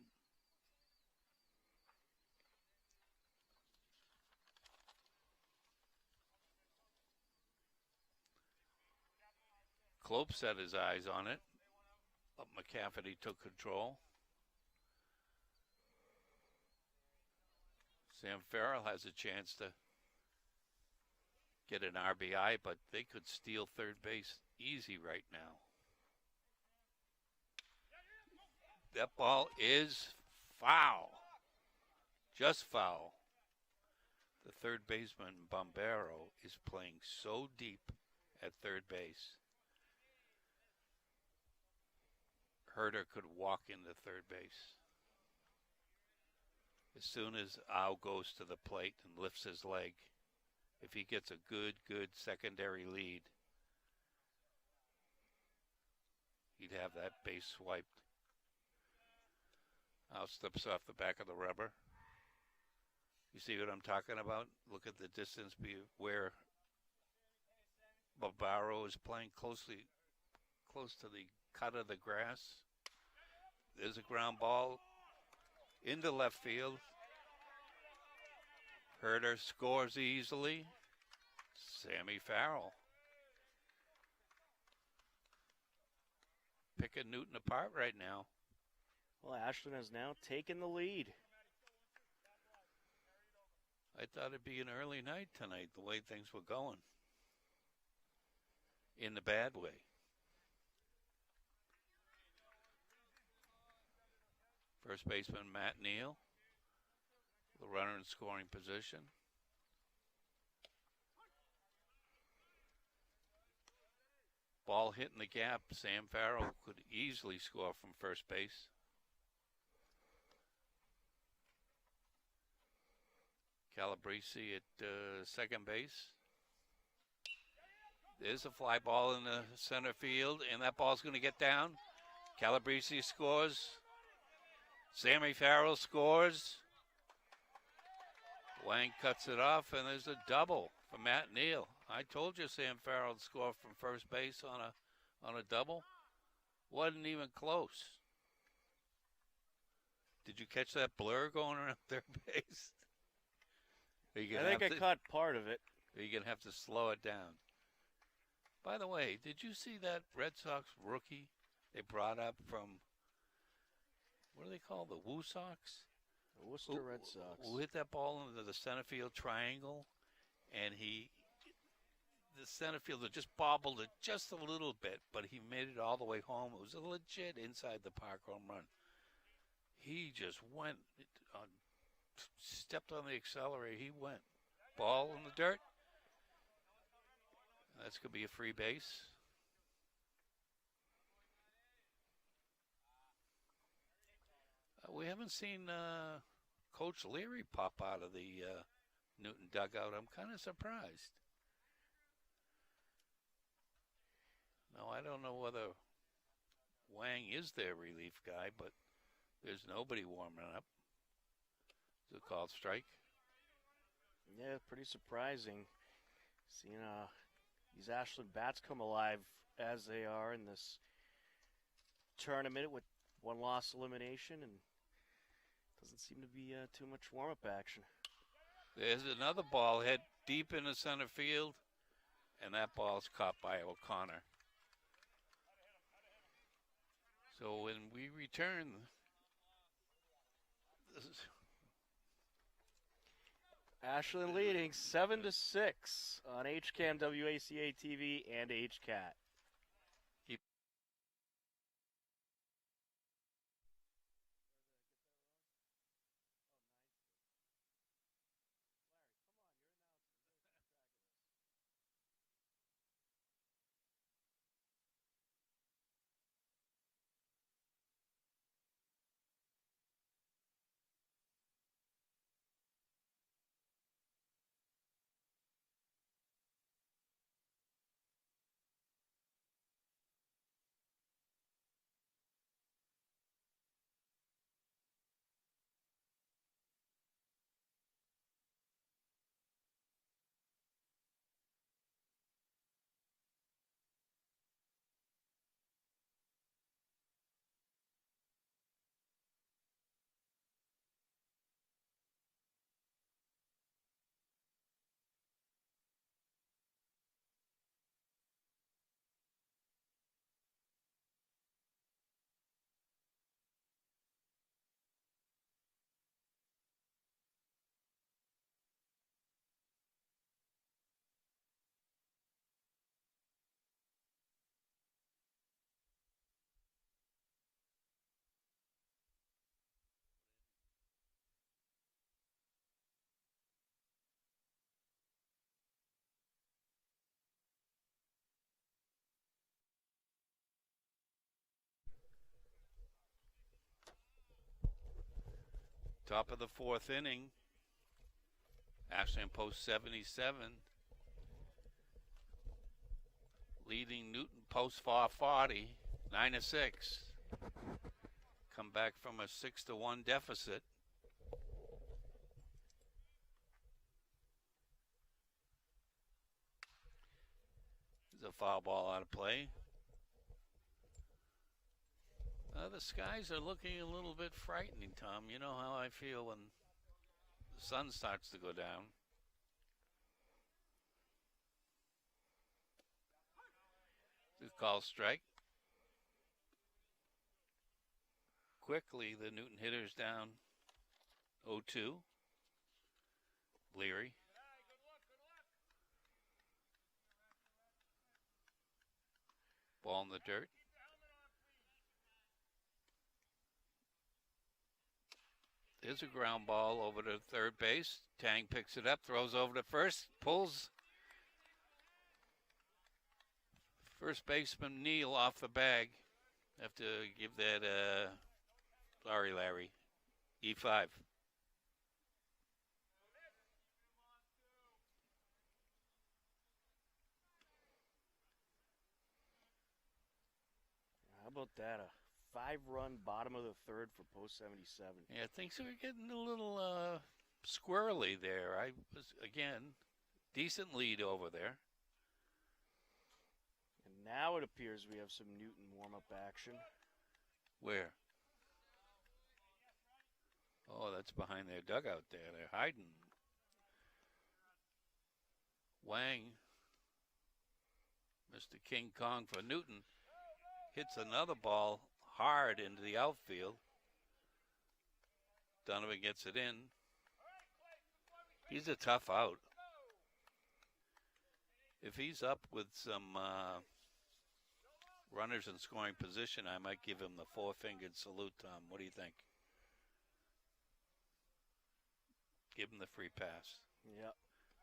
Clope set his eyes on it, but McCafferty took control. Sam Farrell has a chance to get an RBI, but they could steal third base easy right now. That ball is foul. Just foul. The third baseman, Bombero, is playing so deep at third base. Herder could walk into third base. As soon as Au goes to the plate and lifts his leg, if he gets a good secondary lead, he'd have that base swiped. Au slips off the back of the rubber. You see what I'm talking about? Look at the distance where Barbaro is playing close to the cut of the grass. There's a ground ball into left field. Herder scores easily. Sammy Farrell picking Newton apart right now. Well, Ashland has now taken the lead. I thought it'd be an early night tonight, the way things were going. In the bad way. First baseman Matt Neal, the runner in scoring position. Ball hitting the gap. Sam Farrell could easily score from first base. Calabrese at second base. There's a fly ball in the center field, and that ball's going to get down. Calabrese scores. Sammy Farrell scores. Wang cuts it off, and there's a double for Matt Neal. I told you Sam Farrell would score from first base on a double. Wasn't even close. Did you catch that blur going around third base? I think I caught part of it. You're going to have to slow it down. By the way, did you see that Red Sox rookie they brought up from, what do they call the Woo Sox? The Worcester Red Sox. Who hit that ball into the center field triangle, and the center fielder just bobbled it just a little bit, but he made it all the way home. It was a legit inside the park home run. He just went, stepped on the accelerator. He went. Ball in the dirt. That's going to be a free base. We haven't seen Coach Leary pop out of the Newton dugout. I'm kind of surprised. No, I don't know whether Wang is their relief guy, but there's nobody warming up. Is it called strike? Yeah, pretty surprising. Seeing these Ashland bats come alive as they are in this tournament with one loss elimination, and doesn't seem to be too much warm-up action. There's another ball hit deep into center field, and that ball's caught by O'Connor. So when we return, Ashland leading 7-6 on HCAM, WACA TV, and HCAT. Top of the fourth inning. Ashland post 77. Leading Newton post 440, 9-6. Come back from a 6-1 deficit. There's a foul ball out of play. The skies are looking a little bit frightening, Tom. You know how I feel when the sun starts to go down. Good call strike. Quickly, the Newton hitter's down 0-2. Leary. Ball in the dirt. There's a ground ball over to third base. Tang picks it up, throws over to first, pulls first baseman Neal off the bag. Have to give that sorry, Larry. E5. How about that? A 5-run bottom of the third for post 77. Yeah, things are getting a little squirrely there. I was, again, decent lead over there. And Now it appears we have some Newton warm-up action. Where? Oh, that's behind their dugout there. They're hiding. Wang, Mr. King Kong for Newton, hits another ball hard into the outfield. Donovan gets it in. He's a tough out. If he's up with some runners in scoring position, I might give him the four-fingered salute, Tom. What do you think? Give him the free pass. Yep.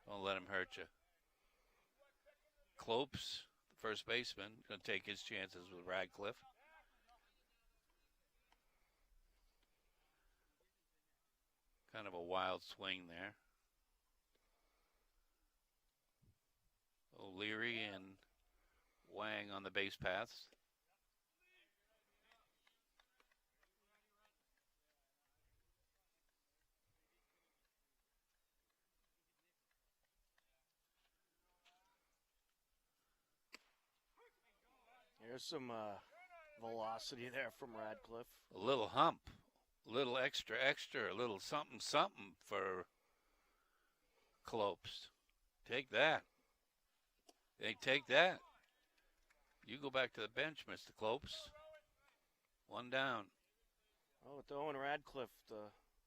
Don't let him hurt you. Clopes, the first baseman, going to take his chances with Radcliffe. Kind of a wild swing there. O'Leary and Wang on the base paths. There's some velocity there from Radcliffe. A little hump, a little extra, a little something for Clopes. Take that. They take that. You go back to the bench, Mr. Clopes. One down. Oh, with Owen Radcliffe,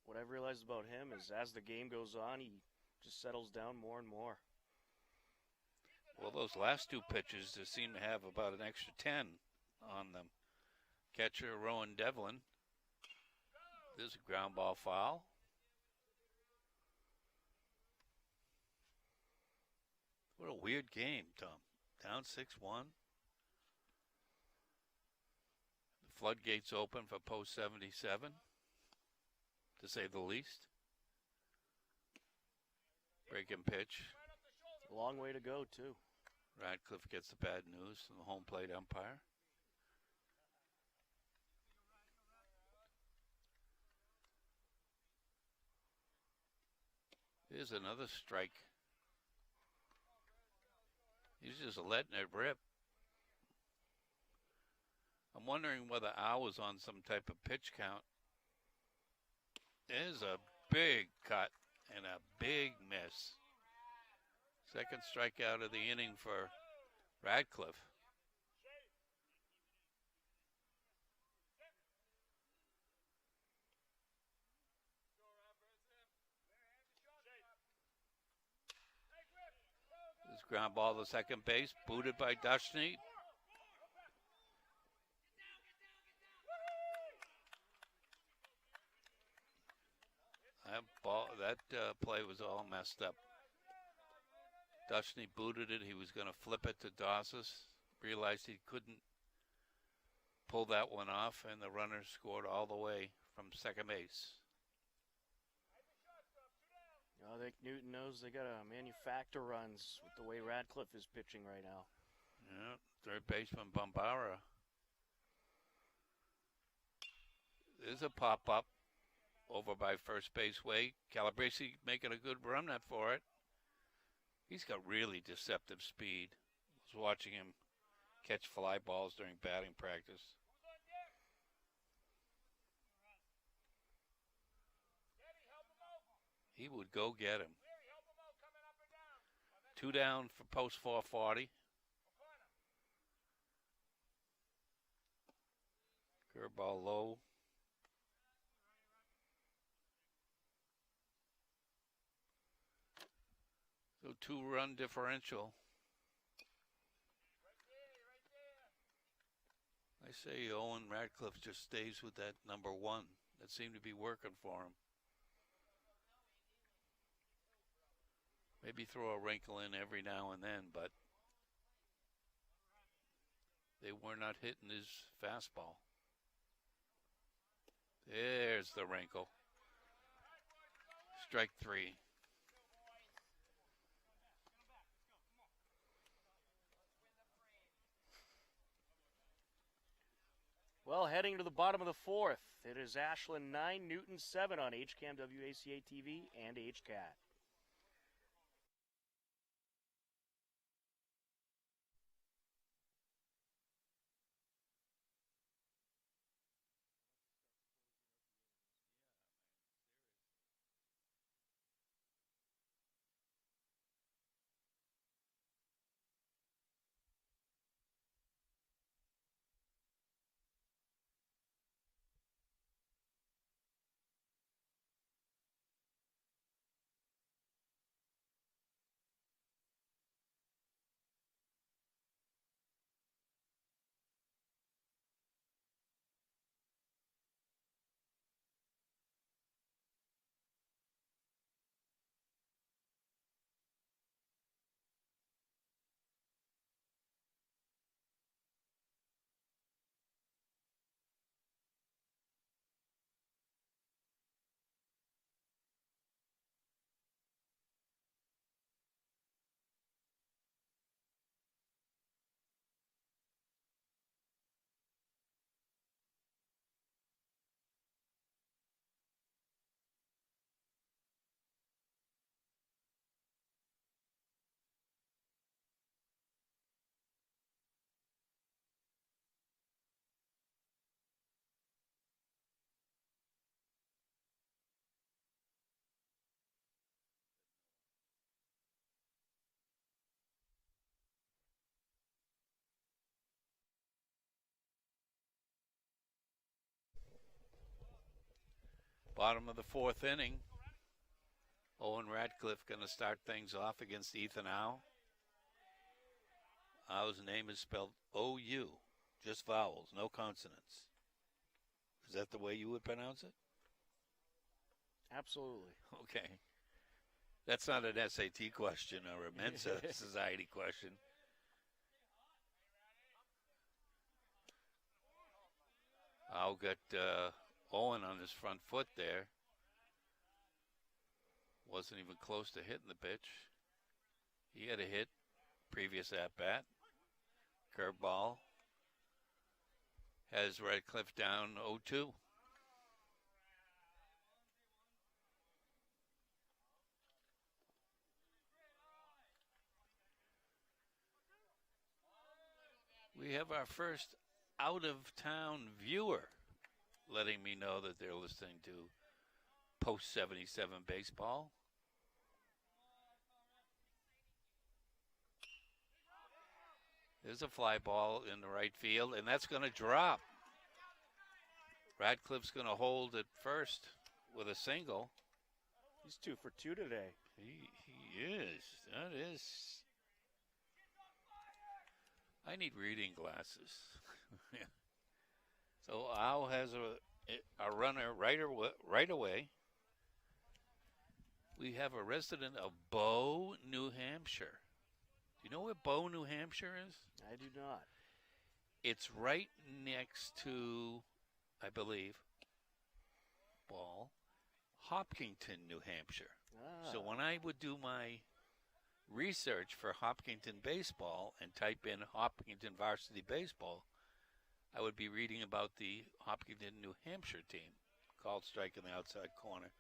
what I've realized about him is as the game goes on, he just settles down more and more. Well, those last two pitches just seem to have about an extra 10 on them. Catcher Rowan Devlin. There's a ground ball foul. What a weird game, Tom. Down 6-1. The floodgates open for post 77, to say the least. Breaking pitch. A long way to go, too. Radcliffe gets the bad news from the home plate umpire. Here's another strike. He's just letting it rip. I'm wondering whether Al was on some type of pitch count. There's a big cut and a big miss. Second strikeout of the inning for Radcliffe. This ground ball to second base, booted by Dushney. That play was all messed up. Dushney booted it. He was going to flip it to Dawes. Realized he couldn't pull that one off, and the runner scored all the way from second base. I think Newton knows they got to manufacture runs with the way Radcliffe is pitching right now. Yeah, third baseman Bombara. There's a pop-up over by first base way. Calabrese making a good run for it. He's got really deceptive speed. I was watching him catch fly balls during batting practice. He would go get him. 2 down for post 440. Curveball low. So 2-run differential. I say Owen Radcliffe just stays with that number 1. That seemed to be working for him. Maybe throw a wrinkle in every now and then, but they were not hitting his fastball. There's the wrinkle. Strike 3. Well, heading to the bottom of the 4th, it is Ashland 9, Newton 7 on HCAM WACA TV and HCAT. Bottom of the fourth inning. Owen Radcliffe going to start things off against Ethan Howe. Howe's name is spelled O-U, just vowels, no consonants. Is that the way you would pronounce it? Absolutely. Okay. That's not an SAT question or a Mensa Society question. I'll get Owen on his front foot there. Wasn't even close to hitting the pitch. He had a hit previous at-bat. Curveball. Has Radcliffe down 0-2. We have our first out-of-town viewer letting me know that they're listening to Post 77 Baseball. There's a fly ball in the right field, and that's going to drop. Radcliffe's going to hold at first with a single. He's 2 for 2 today. He is. That is. I need reading glasses. So Al has a runner right away. We have a resident of Bow, New Hampshire. Do you know where Bow, New Hampshire is? I do not. It's right next to, I believe, Hopkinton, New Hampshire. So when I would do my research for Hopkinton baseball and type in Hopkinton varsity baseball, I would be reading about the Hopkinton, New Hampshire team called Strike in the Outside Corner.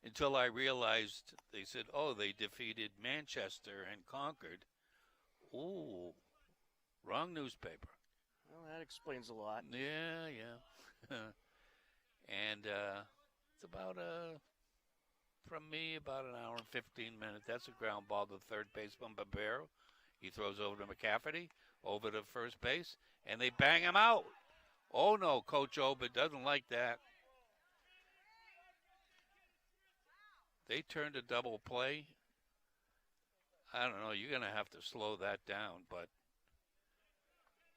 Until I realized they said, oh, they defeated Manchester and Concord. Ooh, wrong newspaper. Well, that explains a lot. Yeah. And it's about from me, about an hour and 15 minutes. That's a ground ball to third baseman Barbero. He throws over to McCafferty, over to first base, and they bang him out. Oh, no, Coach Obit doesn't like that. They turned a double play. I don't know. You're going to have to slow that down, but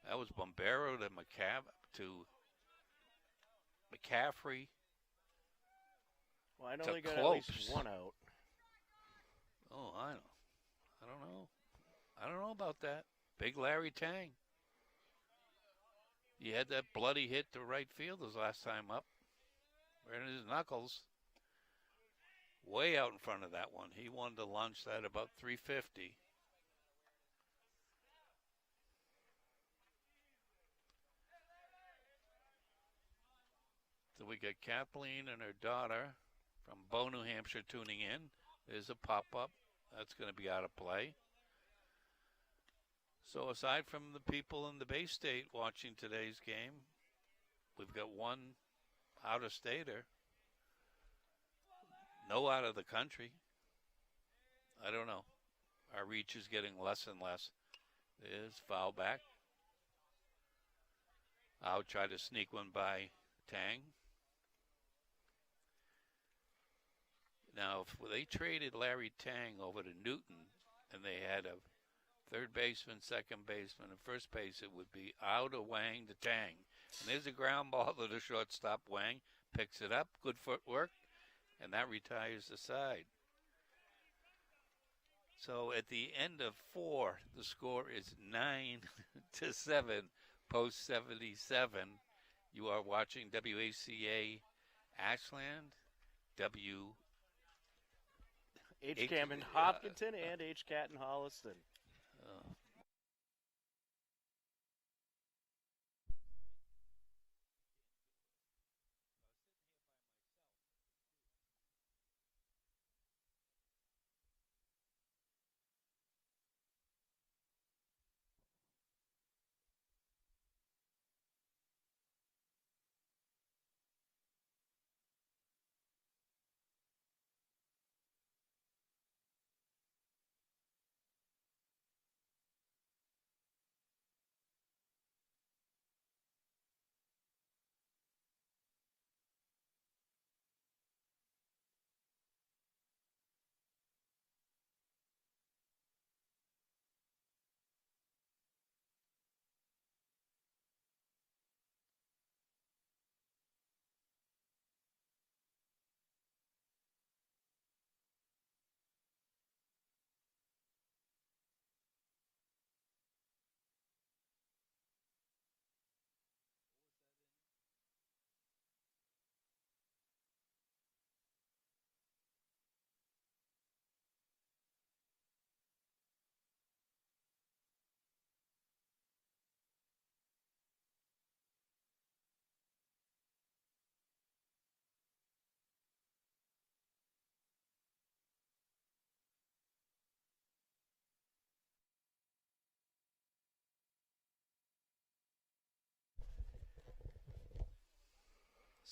that was Bombero to McCaffrey. Well, I know they got at least one out. Oh, I don't know about that. Big Larry Tang. He had that bloody hit to right field his last time up. Right in his knuckles. Way out in front of that one. He wanted to launch that about 350. So we got Kathleen and her daughter from Bow, New Hampshire tuning in. There's a pop-up. That's going to be out of play. So aside from the people in the Bay State watching today's game, we've got one out-of-stater. No out of the country. I don't know. Our reach is getting less and less. There's foul back. I'll try to sneak one by Tang. Now, if they traded Larry Tang over to Newton and they had a third baseman, second baseman, and first base, it would be out of Wang to Tang. And there's a ground ball to the shortstop. Wang picks it up. Good footwork. And that retires the side. So at the end of 4, the score is 9-7, Post 77. You are watching WACA Ashland, HCAM in Hopkinton and HCAT in Holliston.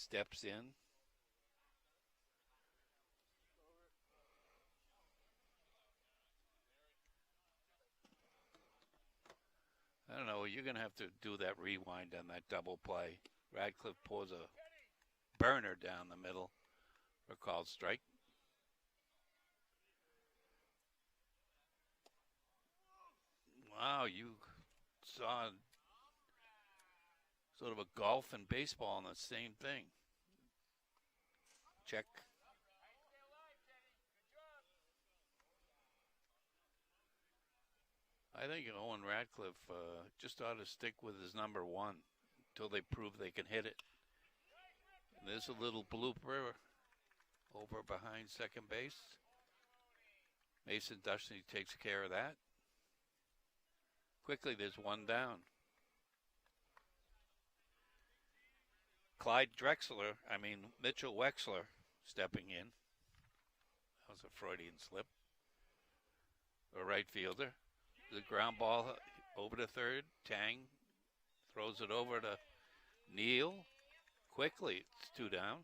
steps in. I don't know. You're going to have to do that rewind on that double play. Radcliffe pours a burner down the middle for called strike. Wow, you saw sort of a golf and baseball in the same thing. Check. I think Owen Radcliffe just ought to stick with his number one until they prove they can hit it. And there's a little blooper over behind second base. Mason Dusty takes care of that. Quickly, there's one down. Mitchell Wexler stepping in. That was a Freudian slip. A right fielder. The ground ball over to third. Tang throws it over to Neal. Quickly, it's two down.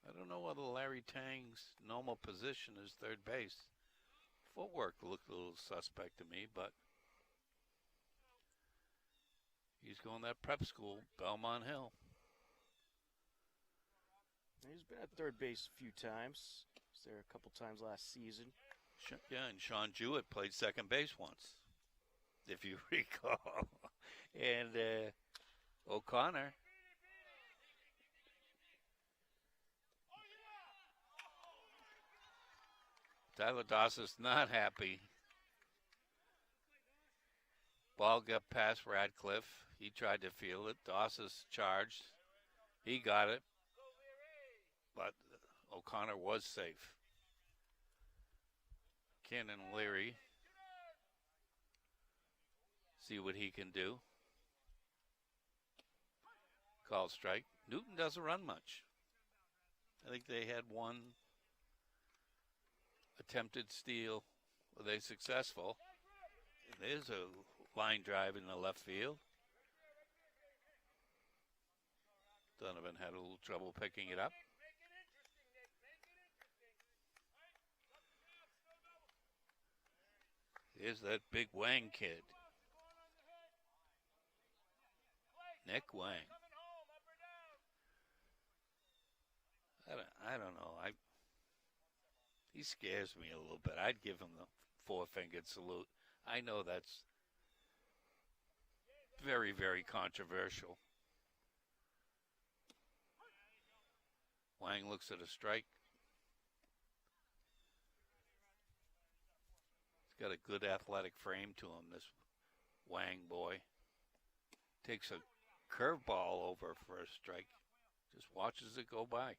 I don't know whether Larry Tang's normal position is third base. Footwork looked a little suspect to me, but he's going that prep school, Belmont Hill. He's been at third base a few times. Was there a couple times last season. Yeah, and Sean Jewett played second base once, if you recall. And O'Connor. Tyler Doss is not happy. Ball got past Radcliffe. He tried to field it. Doss is charged. He got it. But O'Connor was safe. Cannon Leary. See what he can do. Call strike. Newton doesn't run much. I think they had one attempted steal. Were they successful? There's a line drive in the left field. Donovan had a little trouble picking it up. Here's that big Wang kid. Nick Wang. I don't know. He scares me a little bit. I'd give him the four-fingered salute. I know that's very, very controversial. Wang looks at a strike. He's got a good athletic frame to him, this Wang boy. Takes a curveball over for a strike. Just watches it go by.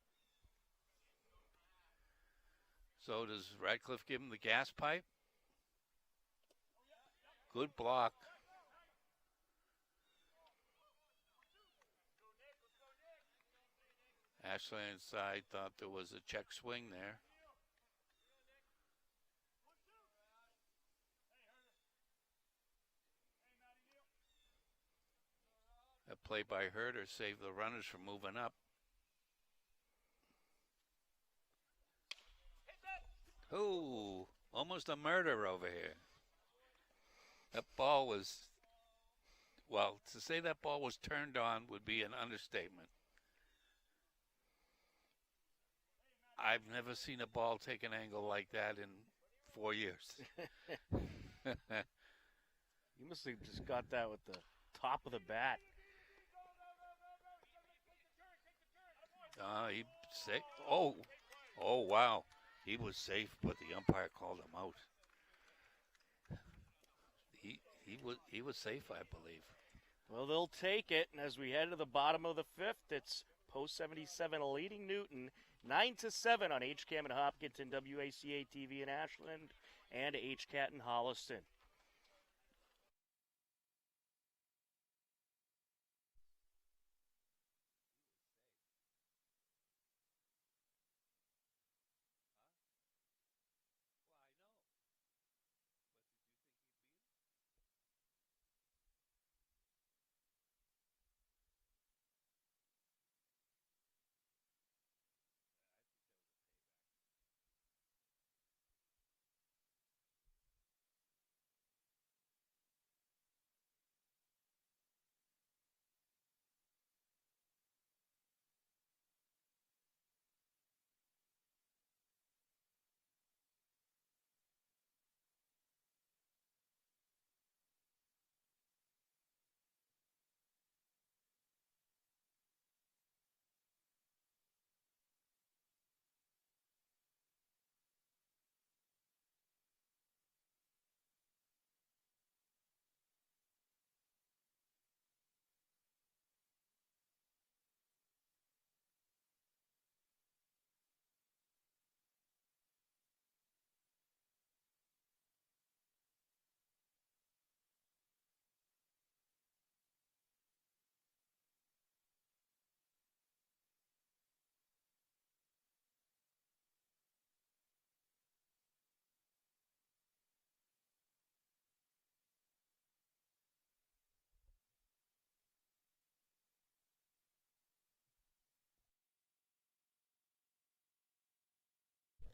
So does Radcliffe give him the gas pipe? Good block. Ashland side thought there was a check swing there. A play by Herder saved the runners from moving up. Oh, almost a murder over here. That ball was, well, to say that ball was turned on would be an understatement. I've never seen a ball take an angle like that in 4 years. You must have just got that with the top of the bat. He's safe. Oh, wow. He was safe, but the umpire called him out. He was safe, I believe. Well, they'll take it, and as we head to the bottom of the fifth, it's Post 77 leading Newton 9-7 on HCAM and Hopkinton, WACA TV in Ashland, and HCAT in Holliston.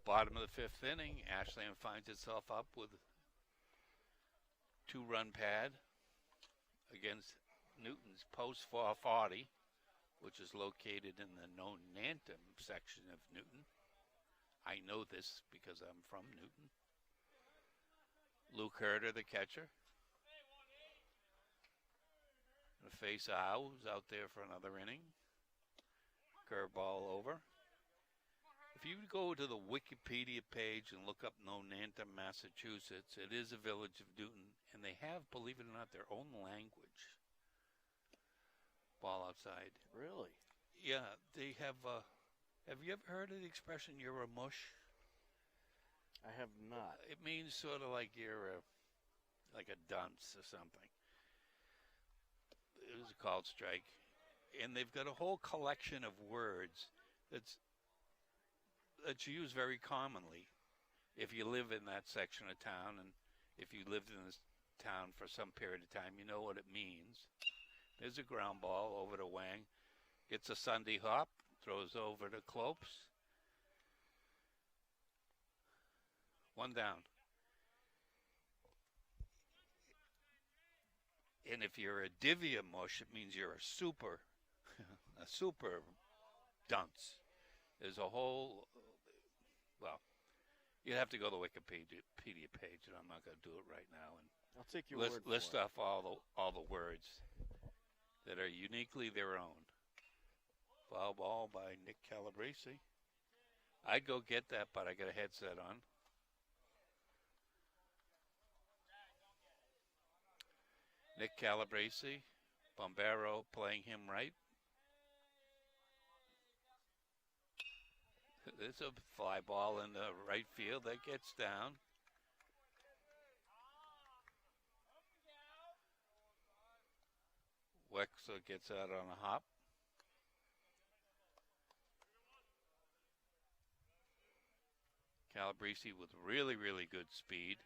Bottom of the fifth inning, Ashland finds itself up with two-run pad against Newton's post 440, which is located in the Nonantum section of Newton. I know this because I'm from Newton. Luke Herder, the catcher. Gonna face Howe, who's out there for another inning. Curveball over. If you go to the Wikipedia page and look up Nonantum, Massachusetts, it is a village of Newton, and they have, believe it or not, their own language. Ball outside. Really? Yeah, they have you ever heard of the expression, you're a mush? I have not. It means sort of like you're like a dunce or something. It was a called strike. And they've got a whole collection of words that's you use very commonly if you live in that section of town, and if you lived in this town for some period of time, you know what it means. There's a ground ball over to Wang. Gets a Sunday hop, throws over to Clopes. One down. And if you're a divvy mush, it means you're a super dunce. There's a whole, well, you'd have to go to the Wikipedia page, and I'm not going to do it right now. And I'll take your word for it. List off all the words that are uniquely their own. Foul ball by Nick Calabrese. I'd go get that, but I got a headset on. Nick Calabrese, Bombero playing him right. There's a fly ball in the right field that gets down. Wexler gets out on a hop. Calabrese with really, really good speed.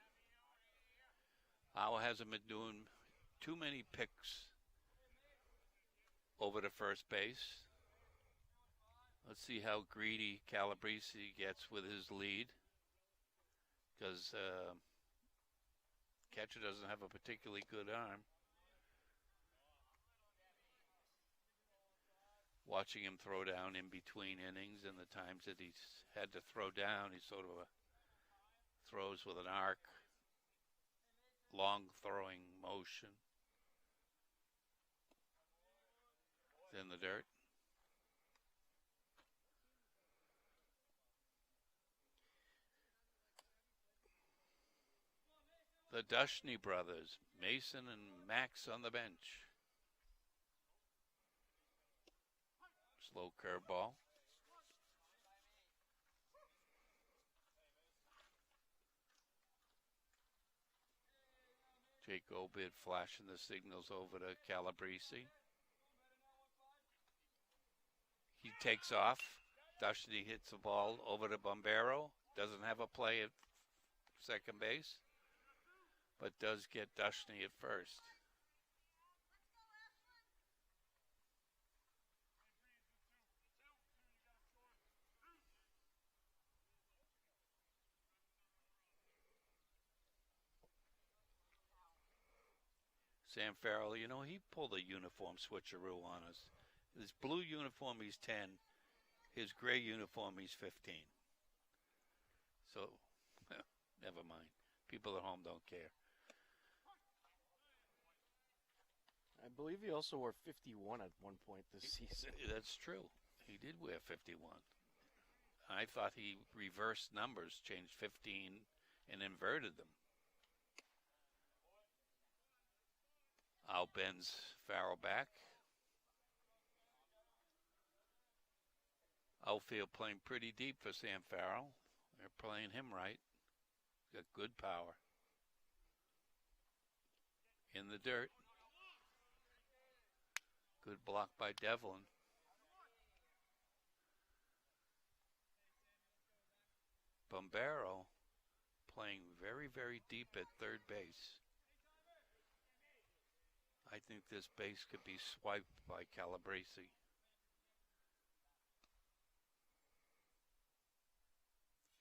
Howe hasn't been doing too many picks over to first base. Let's see how greedy Calabrese gets with his lead, because catcher doesn't have a particularly good arm. Watching him throw down in between innings, and the times that he's had to throw down, he sort of throws with an arc, long throwing motion. It's in the dirt. The Dushney brothers, Mason and Max on the bench. Slow curveball. Jake Obid flashing the signals over to Calabrese. He takes off. Dushney hits the ball over to Bombero. Doesn't have a play at second base, but does get Dushney at first. Sam Farrell, you know, he pulled a uniform switcheroo on us. His blue uniform, he's 10. His gray uniform, he's 15. So, never mind. People at home don't care. I believe he also wore 51 at one point this season. That's true. He did wear 51. I thought he reversed numbers, changed 15 and inverted them. Out bends Farrell back. Outfield playing pretty deep for Sam Farrell. They're playing him right. Got good power. In the dirt. Good block by Devlin. Bombero playing very, very deep at third base. I think this base could be swiped by Calabrese.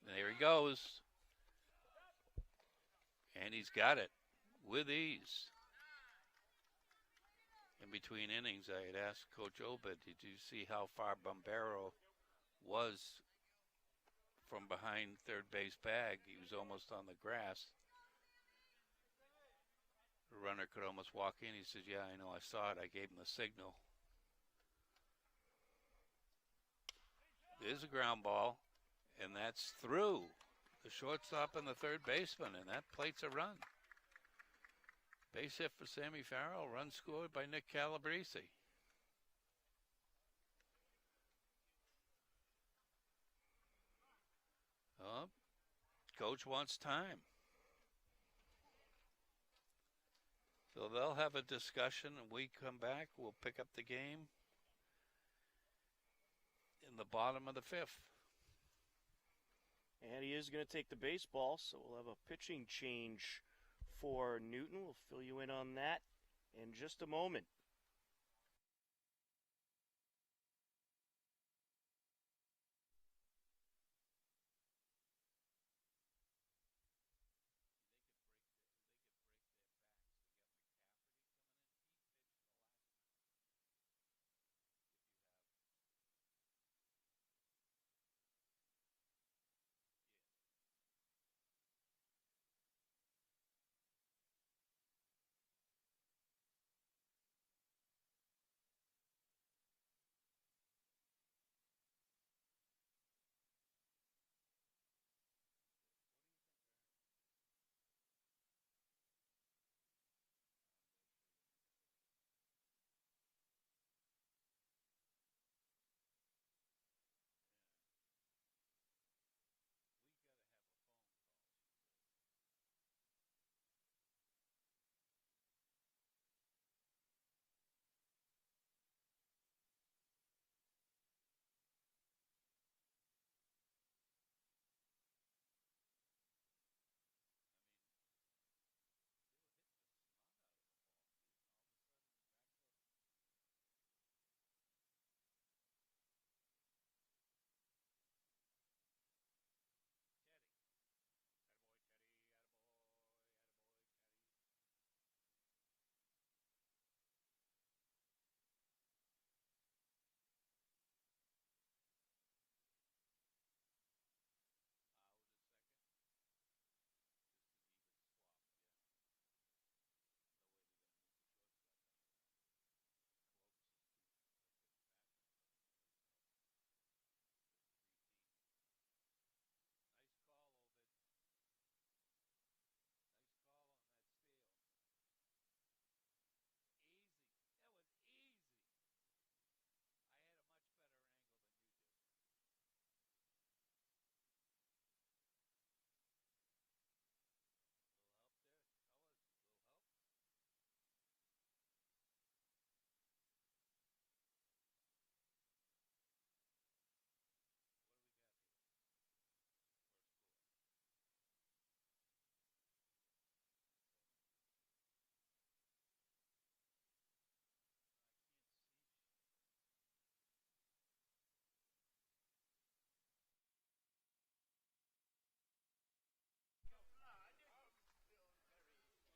There he goes. And he's got it with ease. In between innings, I had asked Coach Obed, did you see how far Bombero was from behind third base bag? He was almost on the grass. The runner could almost walk in. He says, yeah, I know, I saw it. I gave him the signal. There's a ground ball, and that's through the shortstop and the third baseman, and that plates a run. Base hit for Sammy Farrell, run scored by Nick Calabrese. Oh, coach wants time. So they'll have a discussion, and we come back, we'll pick up the game in the bottom of the fifth. And he is going to take the baseball, so we'll have a pitching change for Newton. We'll fill you in on that in just a moment.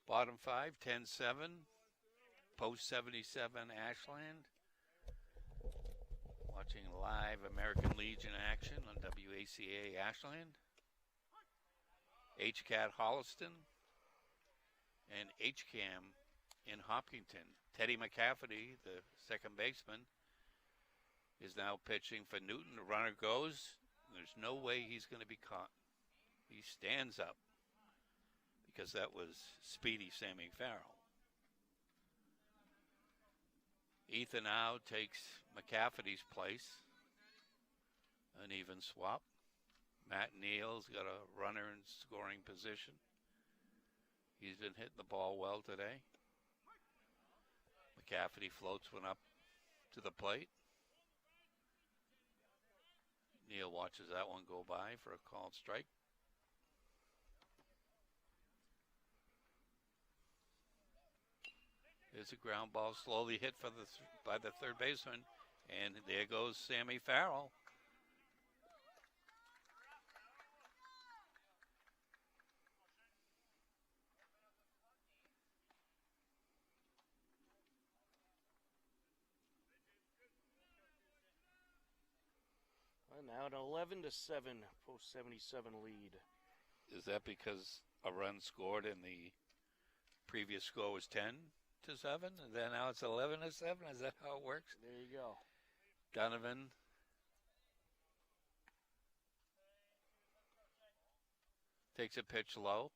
Bottom five, 10-7, post 77 Ashland. Watching live American Legion action on WACA Ashland. HCAT Holliston and HCAM in Hopkinton. Teddy McCafferty, the second baseman, is now pitching for Newton. The runner goes. There's no way he's going to be caught. He stands up because that was speedy Sammy Farrell. Ethan now takes McCafferty's place. An even swap. Matt Neal's got a runner in scoring position. He's been hitting the ball well today. McCafferty floats one up to the plate. Neal watches that one go by for a called strike. There's a ground ball slowly hit by the third baseman. And there goes Sammy Farrell. Now an 11-7 post 77 lead. Is that because a run scored and the previous score was 10-7, and then now it's 11-7? Is that how it works? There you go. Donovan takes a pitch low.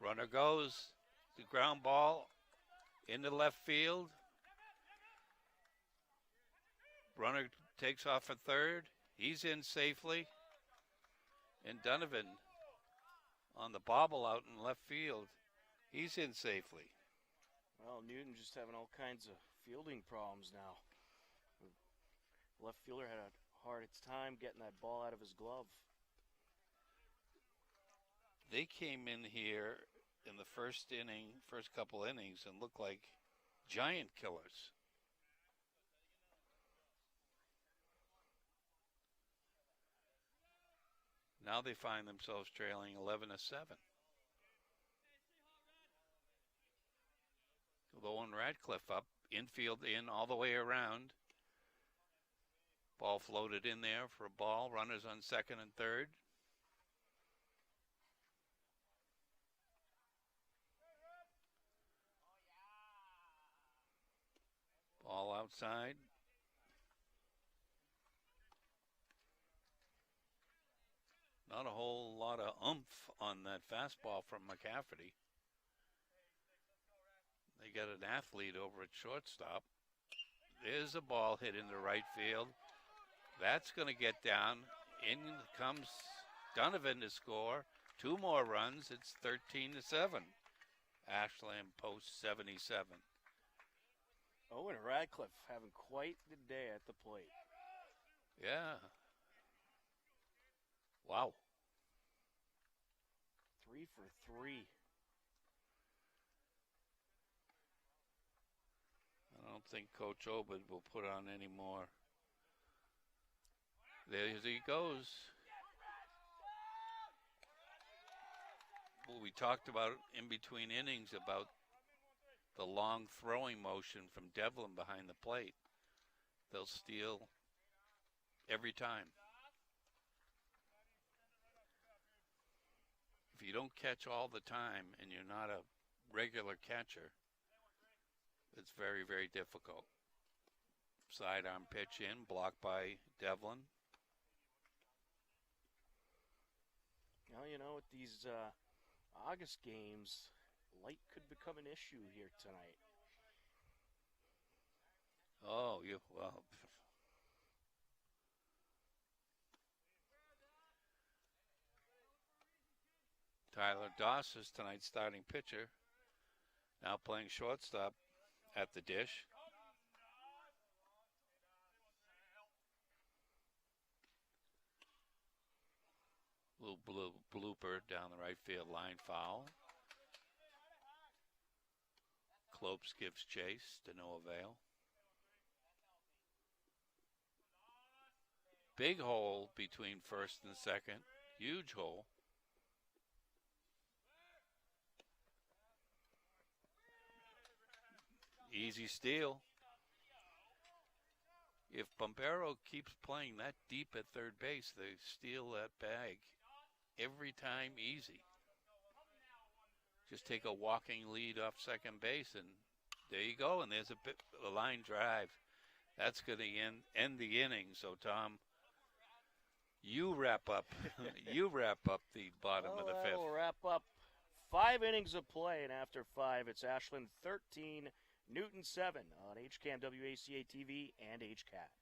Runner goes. The ground ball into left field. Runner takes off for third. He's in safely. And Donovan on the bobble out in left field. He's in safely. Well, Newton just having all kinds of fielding problems now. Left fielder had a hard time getting that ball out of his glove. They came in here in the first couple innings, and looked like giant killers. Now they find themselves trailing 11-7. Lowen Radcliffe up, infield in all the way around. Ball floated in there for a ball. Runners on second and third. Ball outside. Not a whole lot of oomph on that fastball from McCafferty. They got an athlete over at shortstop. There's a ball hit into right field. That's going to get down. In comes Donovan to score. 2 more runs. It's 13-7. Ashland post 77. Owen Radcliffe having quite the day at the plate. Yeah. Wow. 3 for 3. I don't think Coach Obed will put on any more. There he goes. Well, we talked about in between innings about the long throwing motion from Devlin behind the plate. They'll steal every time. If you don't catch all the time and you're not a regular catcher, it's very, very difficult. Sidearm pitch in, blocked by Devlin. Well, you know, with these August games, light could become an issue here tonight. Oh, well. Tyler Doss is tonight's starting pitcher. Now playing shortstop at the dish. Little blooper down the right field line, foul. Clopes gives chase to no avail. Big hole between first and second. Huge hole. Easy steal. If Bombero keeps playing that deep at third base, they steal that bag every time easy. Just take a walking lead off second base, and there you go. And there's a line drive. That's going to end the inning. So, Tom, you wrap up. You wrap up the bottom of the fifth. We'll wrap up 5 innings of play, and after 5, it's Ashland 13, Newton 7 on HCAM WACA TV and HCAT.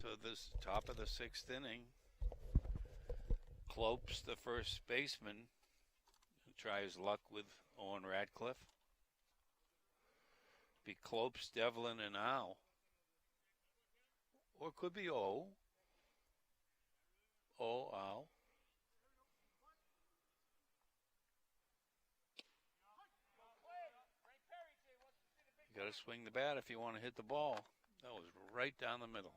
So this top of the sixth inning, Clopes, the first baseman, tries luck with Owen Radcliffe. Be Clopes, Devlin, and Al. Or it could be O. Al. You got to swing the bat if you want to hit the ball. That was right down the middle.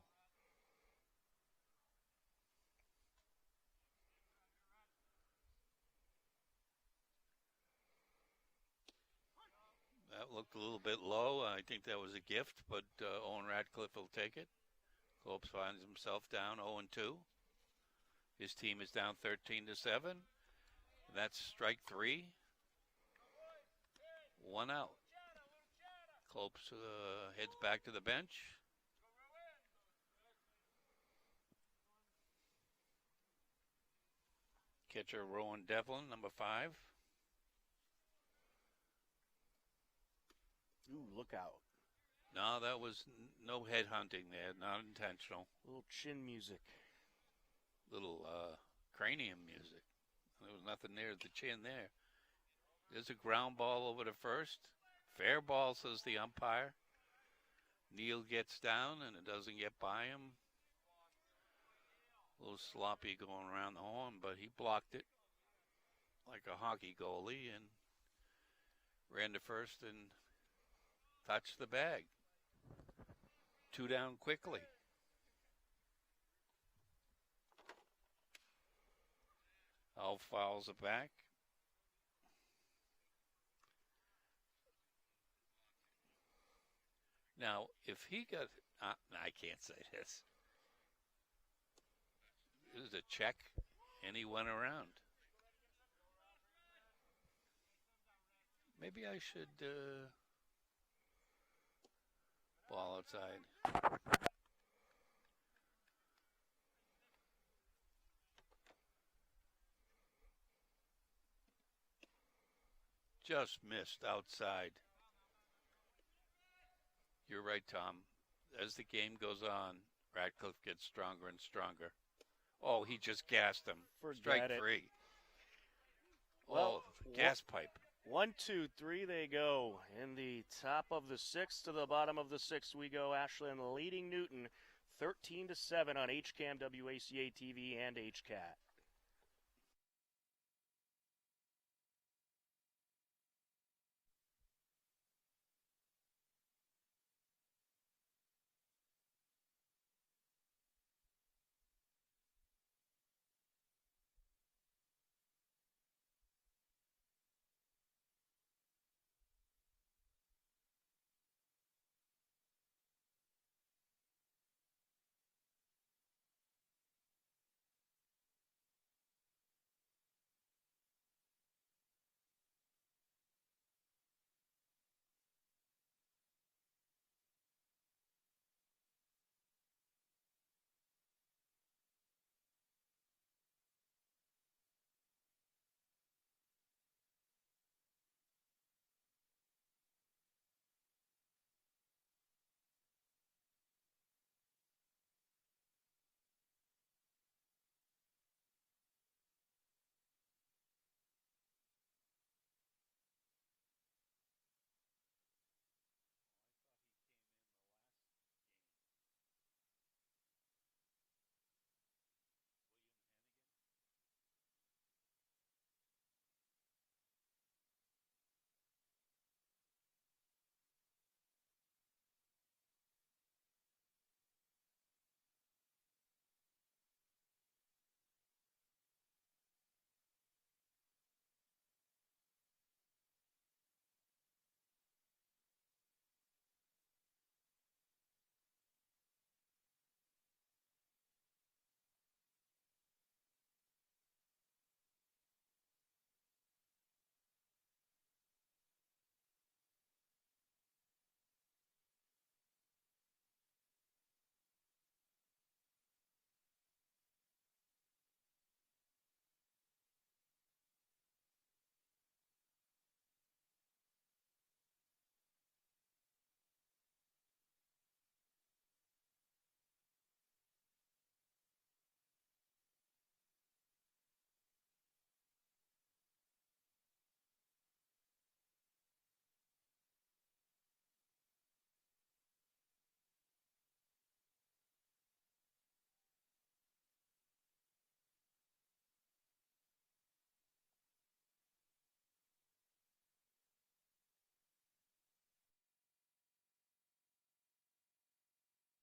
That looked a little bit low. I think that was a gift, but Owen Radcliffe will take it. Clopes finds himself down 0-2. His team is down 13-7. That's strike 3. 1 out. Clopes heads back to the bench. Catcher Rowan Devlin, number 5. Ooh, look out. No, that was no head hunting there, not intentional. Little chin music. Little cranium music. There was nothing near the chin there. There's a ground ball over to first. Fair ball, says the umpire. Neal gets down, and it doesn't get by him. A little sloppy going around the horn, but he blocked it like a hockey goalie and ran to first and touched the bag. 2 down quickly. Al fouls it back. Now, if he got, I can't say this. It was a check, and he went around. Maybe I should ball outside. Just missed outside. You're right, Tom. As the game goes on, Radcliffe gets stronger and stronger. Oh, he just gassed him. Forget Strike it. 3. Well, gas pipe. 1, 2, 3 they go. In the top of the 6th to the bottom of the 6th we go. Ashland leading Newton 13-7 on HCAM, WACA TV, and HCAT.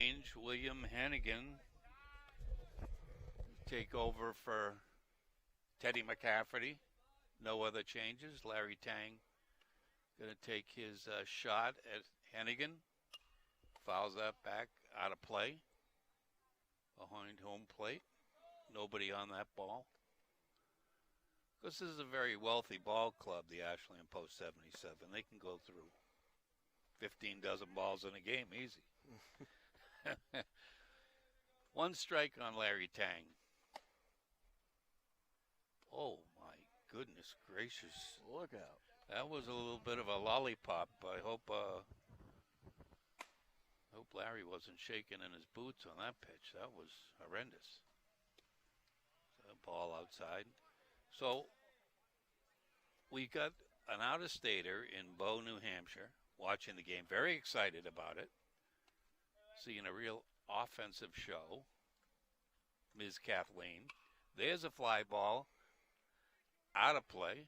Change William Hannigan take over for Teddy McCafferty. No other changes. Larry Tang going to take his shot at Hannigan. Fouls that back out of play. Behind home plate. Nobody on that ball. This is a very wealthy ball club, the Ashland Post 77. They can go through 15 dozen balls in a game easy. One strike on Larry Tang. Oh, my goodness gracious. Look out. That was a little bit of a lollipop. I hope Larry wasn't shaking in his boots on that pitch. That was horrendous. Ball outside. So we got an out-of-stater in Bow, New Hampshire, watching the game. Very excited about it. Seeing a real offensive show. Ms. Kathleen. There's a fly ball. Out of play.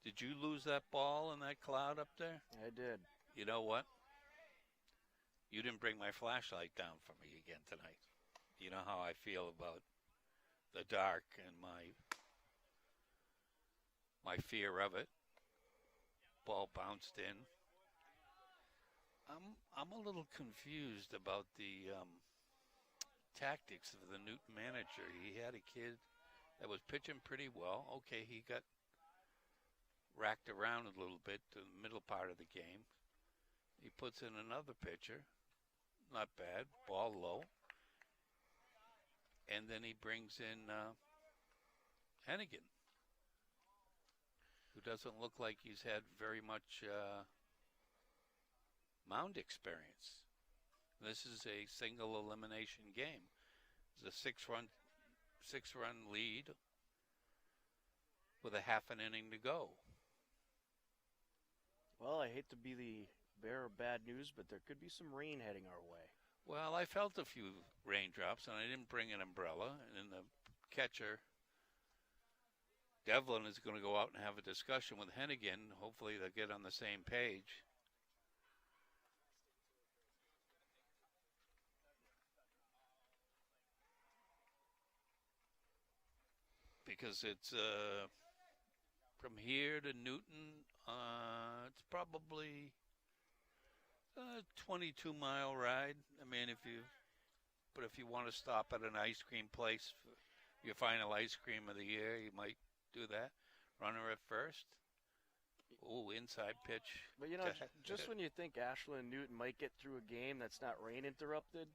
Did you lose that ball in that cloud up there? I did. You know what? You didn't bring my flashlight down for me again tonight. You know how I feel about the dark and my fear of it. Ball bounced in. I'm a little confused about the tactics of the Newton manager. He had a kid that was pitching pretty well. Okay, he got racked around a little bit to the middle part of the game. He puts in another pitcher. Not bad. Ball low. And then he brings in Hennigan, who doesn't look like he's had very much mound experience. This is a single elimination game. It's a six-run lead with a half an inning to go. Well, I hate to be the bearer of bad news, but there could be some rain heading our way. Well, I felt a few raindrops, and I didn't bring an umbrella. And the catcher, Devlin, is going to go out and have a discussion with Hennigan. Hopefully they'll get on the same page. Because it's from here to Newton, it's probably a 22-mile ride. I mean, if you want to stop at an ice cream place, your final ice cream of the year, you might do that. Runner at first. Ooh, inside pitch. But, you know, just when you think Ashland and Newton might get through a game that's not rain interrupted,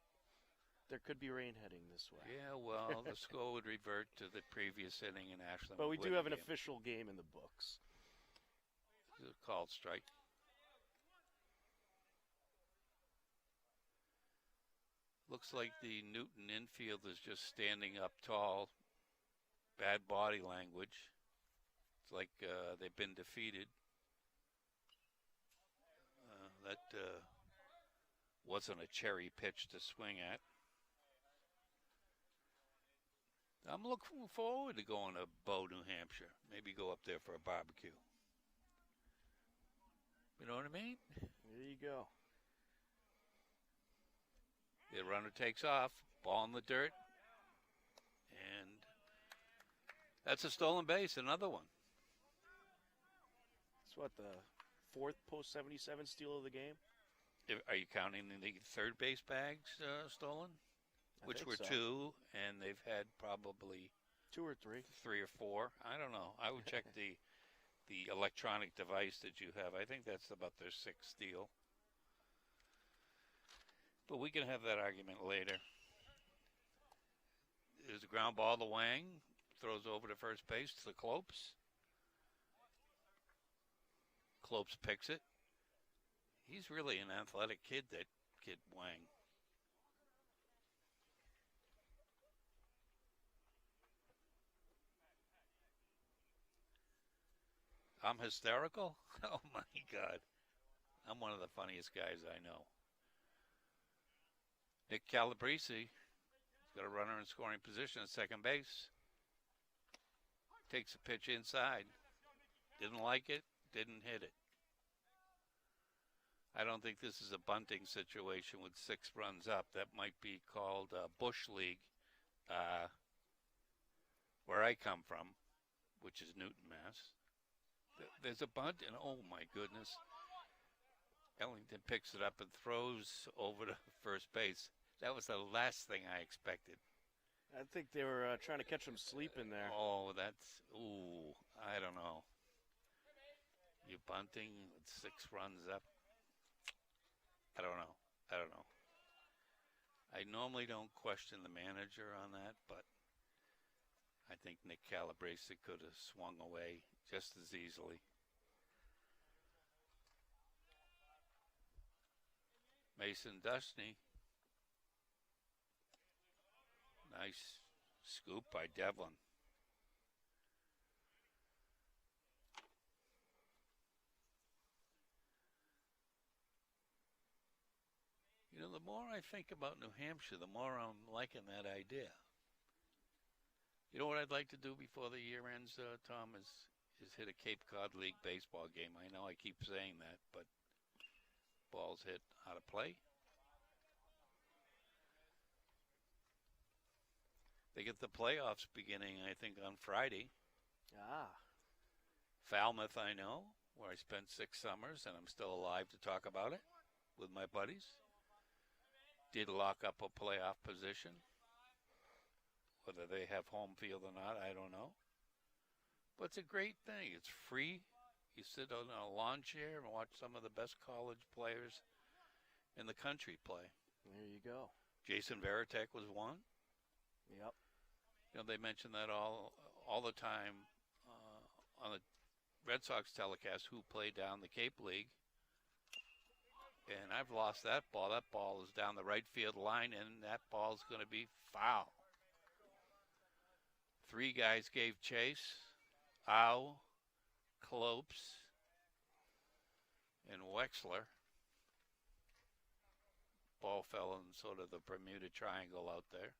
there could be rain heading this way. Yeah, well, the score would revert to the previous inning in Ashland. But we do have an official game in the books. It's a called strike. Looks like the Newton infield is just standing up tall. Bad body language. It's like they've been defeated. That wasn't a cherry pitch to swing at. I'm looking forward to going to Bow, New Hampshire. Maybe go up there for a barbecue. You know what I mean? There you go. The runner takes off, ball in the dirt, and that's a stolen base, another one. It's what, the fourth post 77 steal of the game? Are you counting the third base bags stolen? Which were so. 2, and they've had probably 2 or 3. 3 or 4. I don't know. I would check the electronic device that you have. I think that's about their 6th steal. But we can have that argument later. There's a ground ball to Wang. Throws over to first base to Clopes. Clopes picks it. He's really an athletic kid, that kid Wang. I'm hysterical? Oh, my God. I'm one of the funniest guys I know. Nick Calabrese got a runner in scoring position at second base. Takes a pitch inside. Didn't like it, didn't hit it. I don't think this is a bunting situation with 6 runs up. That might be called Bush League, where I come from, which is Newton, Mass. There's a bunt, and oh my goodness. Ellington picks it up and throws over to first base. That was the last thing I expected. I think they were trying to catch him sleeping there. Oh, I don't know. You're bunting with 6 runs up. I don't know. I normally don't question the manager on that, but I think Nick Calabrese could have swung away just as easily. Mason Dushney. Nice scoop by Devlin. You know, the more I think about New Hampshire, the more I'm liking that idea. You know what I'd like to do before the year ends, Tom, is hit a Cape Cod League baseball game. I know I keep saying that, but balls hit out of play. They get the playoffs beginning, I think, on Friday. Falmouth, I know, where I spent 6 summers, and I'm still alive to talk about it with my buddies. Did lock up a playoff position. Whether they have home field or not, I don't know. But it's a great thing. It's free. You sit on a lawn chair and watch some of the best college players in the country play. There you go. Jason Varitek was one. Yep. You know, they mention that all the time on the Red Sox telecast who played down the Cape League. And I've lost that ball. That ball is down the right field line, and that ball is going to be foul. 3 guys gave chase. Au, Clopes, and Wexler. Ball fell in sort of the Bermuda Triangle out there.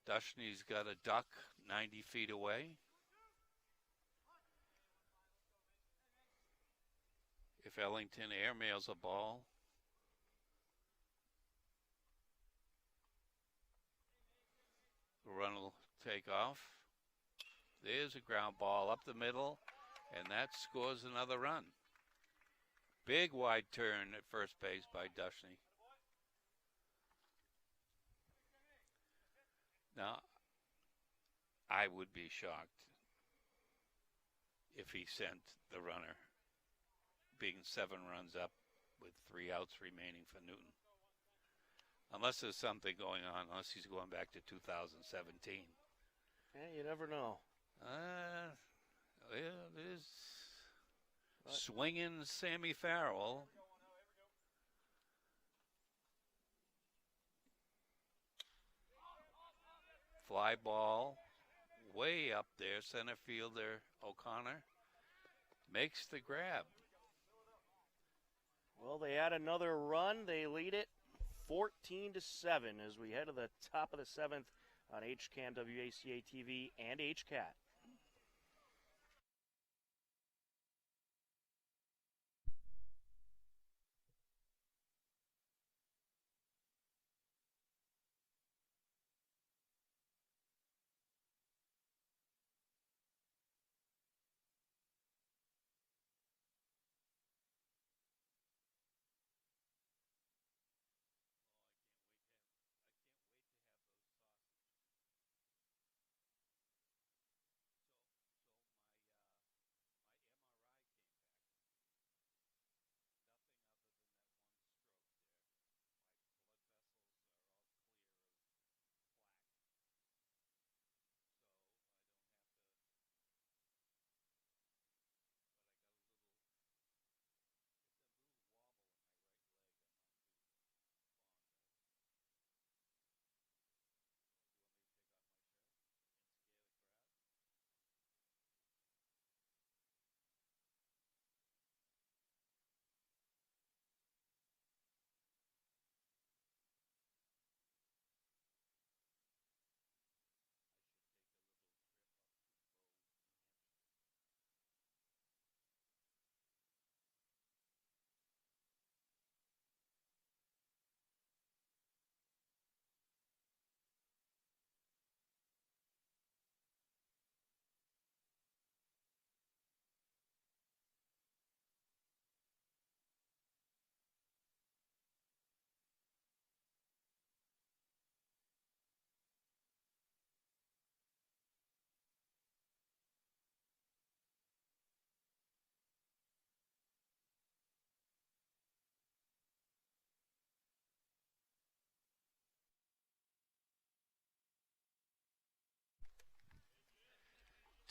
Dushney's got a duck 90 feet away. If Ellington airmails a ball, the run will take off. There's a ground ball up the middle, and that scores another run. Big wide turn at first base by Dushney. Now, I would be shocked if he sent the runner, being 7 runs up with 3 outs remaining for Newton. Unless there's something going on, unless he's going back to 2017. Yeah, you never know. There's swinging Sammy Farrell. Fly ball way up there. Center fielder O'Connor makes the grab. Well, they add another run. They lead it 14-7 as we head to the top of the 7th on HCAM, WACA TV, and HCAT.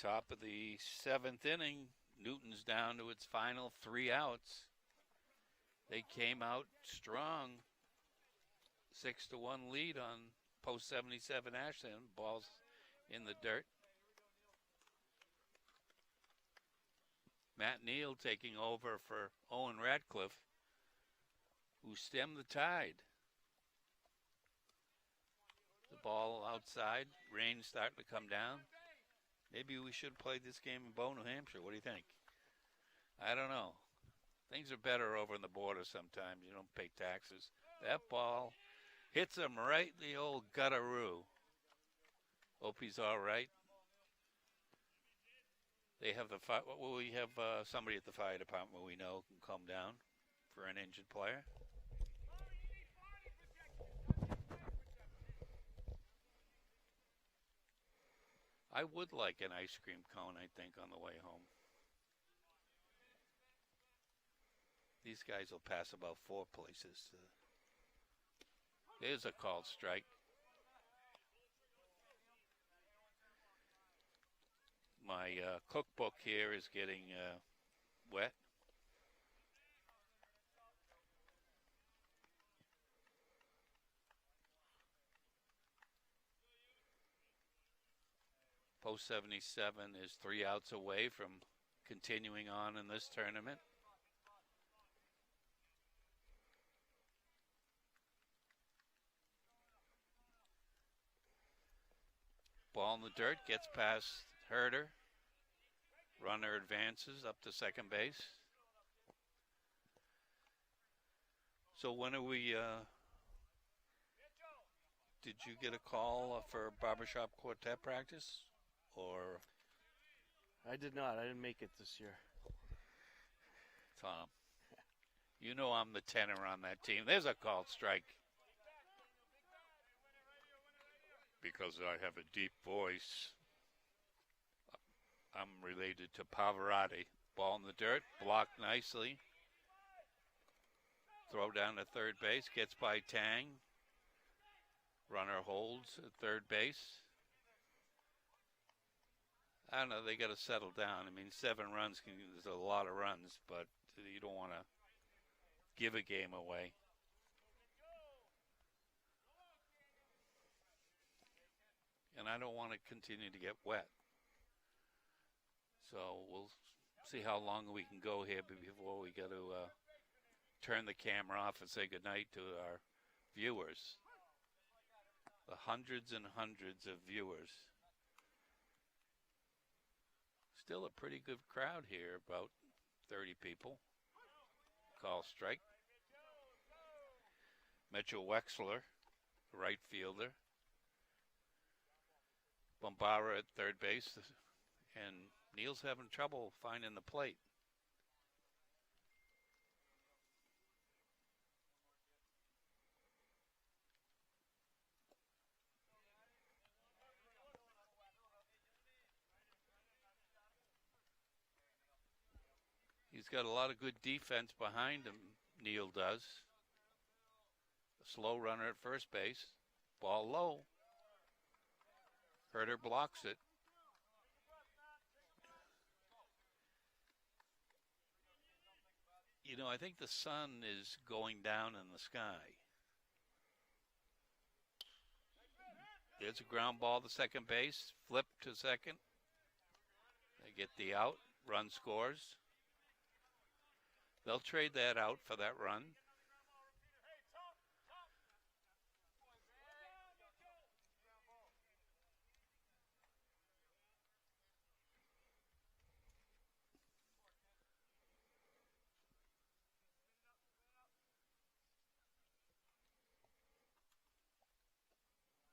Top of the 7th inning. Newton's down to its final 3 outs. They came out strong. 6-1 lead on post 77 Ashland. Ball's in the dirt. Matt Neal taking over for Owen Radcliffe, who stemmed the tide. The ball outside. Rain's starting to come down. Maybe we should play this game in Bow, New Hampshire. What do you think? I don't know. Things are better over on the border sometimes. You don't pay taxes. That ball hits him right in the old gutteroo. Hope he's all right. They have we have somebody at the fire department we know can come down for an injured player. I would like an ice cream cone, I think, on the way home. These guys will pass about 4 places. There's a called strike. My cookbook here is getting wet. Post 77 is 3 outs away from continuing on in this tournament. Ball in the dirt, gets past Herder. Runner advances up to second base. So when are we, did you get a call for barbershop quartet practice? Or? I did not. I didn't make it this year. Tom, you know I'm the tenor on that team. There's a called strike. Because I have a deep voice, I'm related to Pavarotti. Ball in the dirt, blocked nicely. Throw down to third base, gets by Tang. Runner holds at third base. I don't know, they got to settle down. I mean, 7 runs, there's a lot of runs, but you don't want to give a game away. And I don't want to continue to get wet. So we'll see how long we can go here before we got to turn the camera off and say goodnight to our viewers. The hundreds and hundreds of viewers. Still a pretty good crowd here, about 30 people. Call strike. Mitchell Wexler, right fielder. Bombara at third base, and Neal's having trouble finding the plate. He's got a lot of good defense behind him, Neal does. A slow runner at first base. Ball low. Herder blocks it. You know, I think the sun is going down in the sky. There's a ground ball to second base. Flip to second. They get the out. Run scores. They'll trade that out for that run.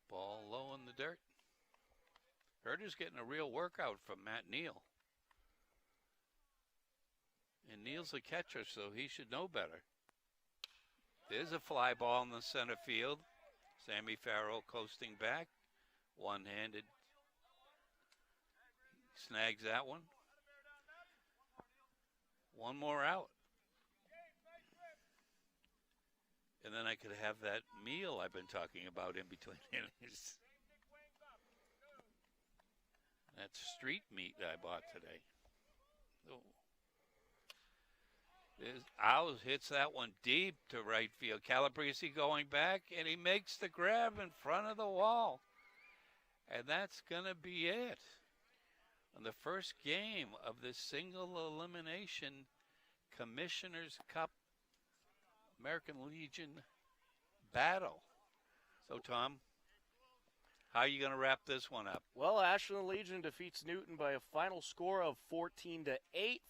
Ball low in the dirt. Herder's getting a real workout from Matt Neal. And Neal's a catcher, so he should know better. There's a fly ball in the center field. Sammy Farrell coasting back. One-handed. Snags that one. One more out. And then I could have that meal I've been talking about in between innings. That's street meat that I bought today. Oh. Owls hits that one deep to right field. Calabrese going back, and he makes the grab in front of the wall. And that's going to be it. On the first game of this single elimination Commissioner's Cup American Legion battle. So, Tom, how are you going to wrap this one up? Well, Ashland Legion defeats Newton by a final score of 14-8.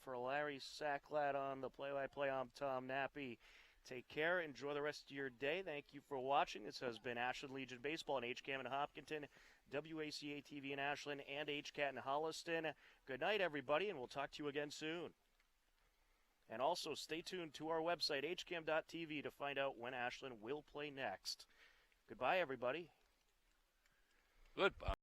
For Larry Sacklad on the play-by-play, I'm Tom Nappy. Take care. Enjoy the rest of your day. Thank you for watching. This has been Ashland Legion Baseball in HCAM in Hopkinton, WACA TV in Ashland, and HCAT in Holliston. Good night, everybody, and we'll talk to you again soon. And also, stay tuned to our website, hcam.tv, to find out when Ashland will play next. Goodbye, everybody. Goodbye.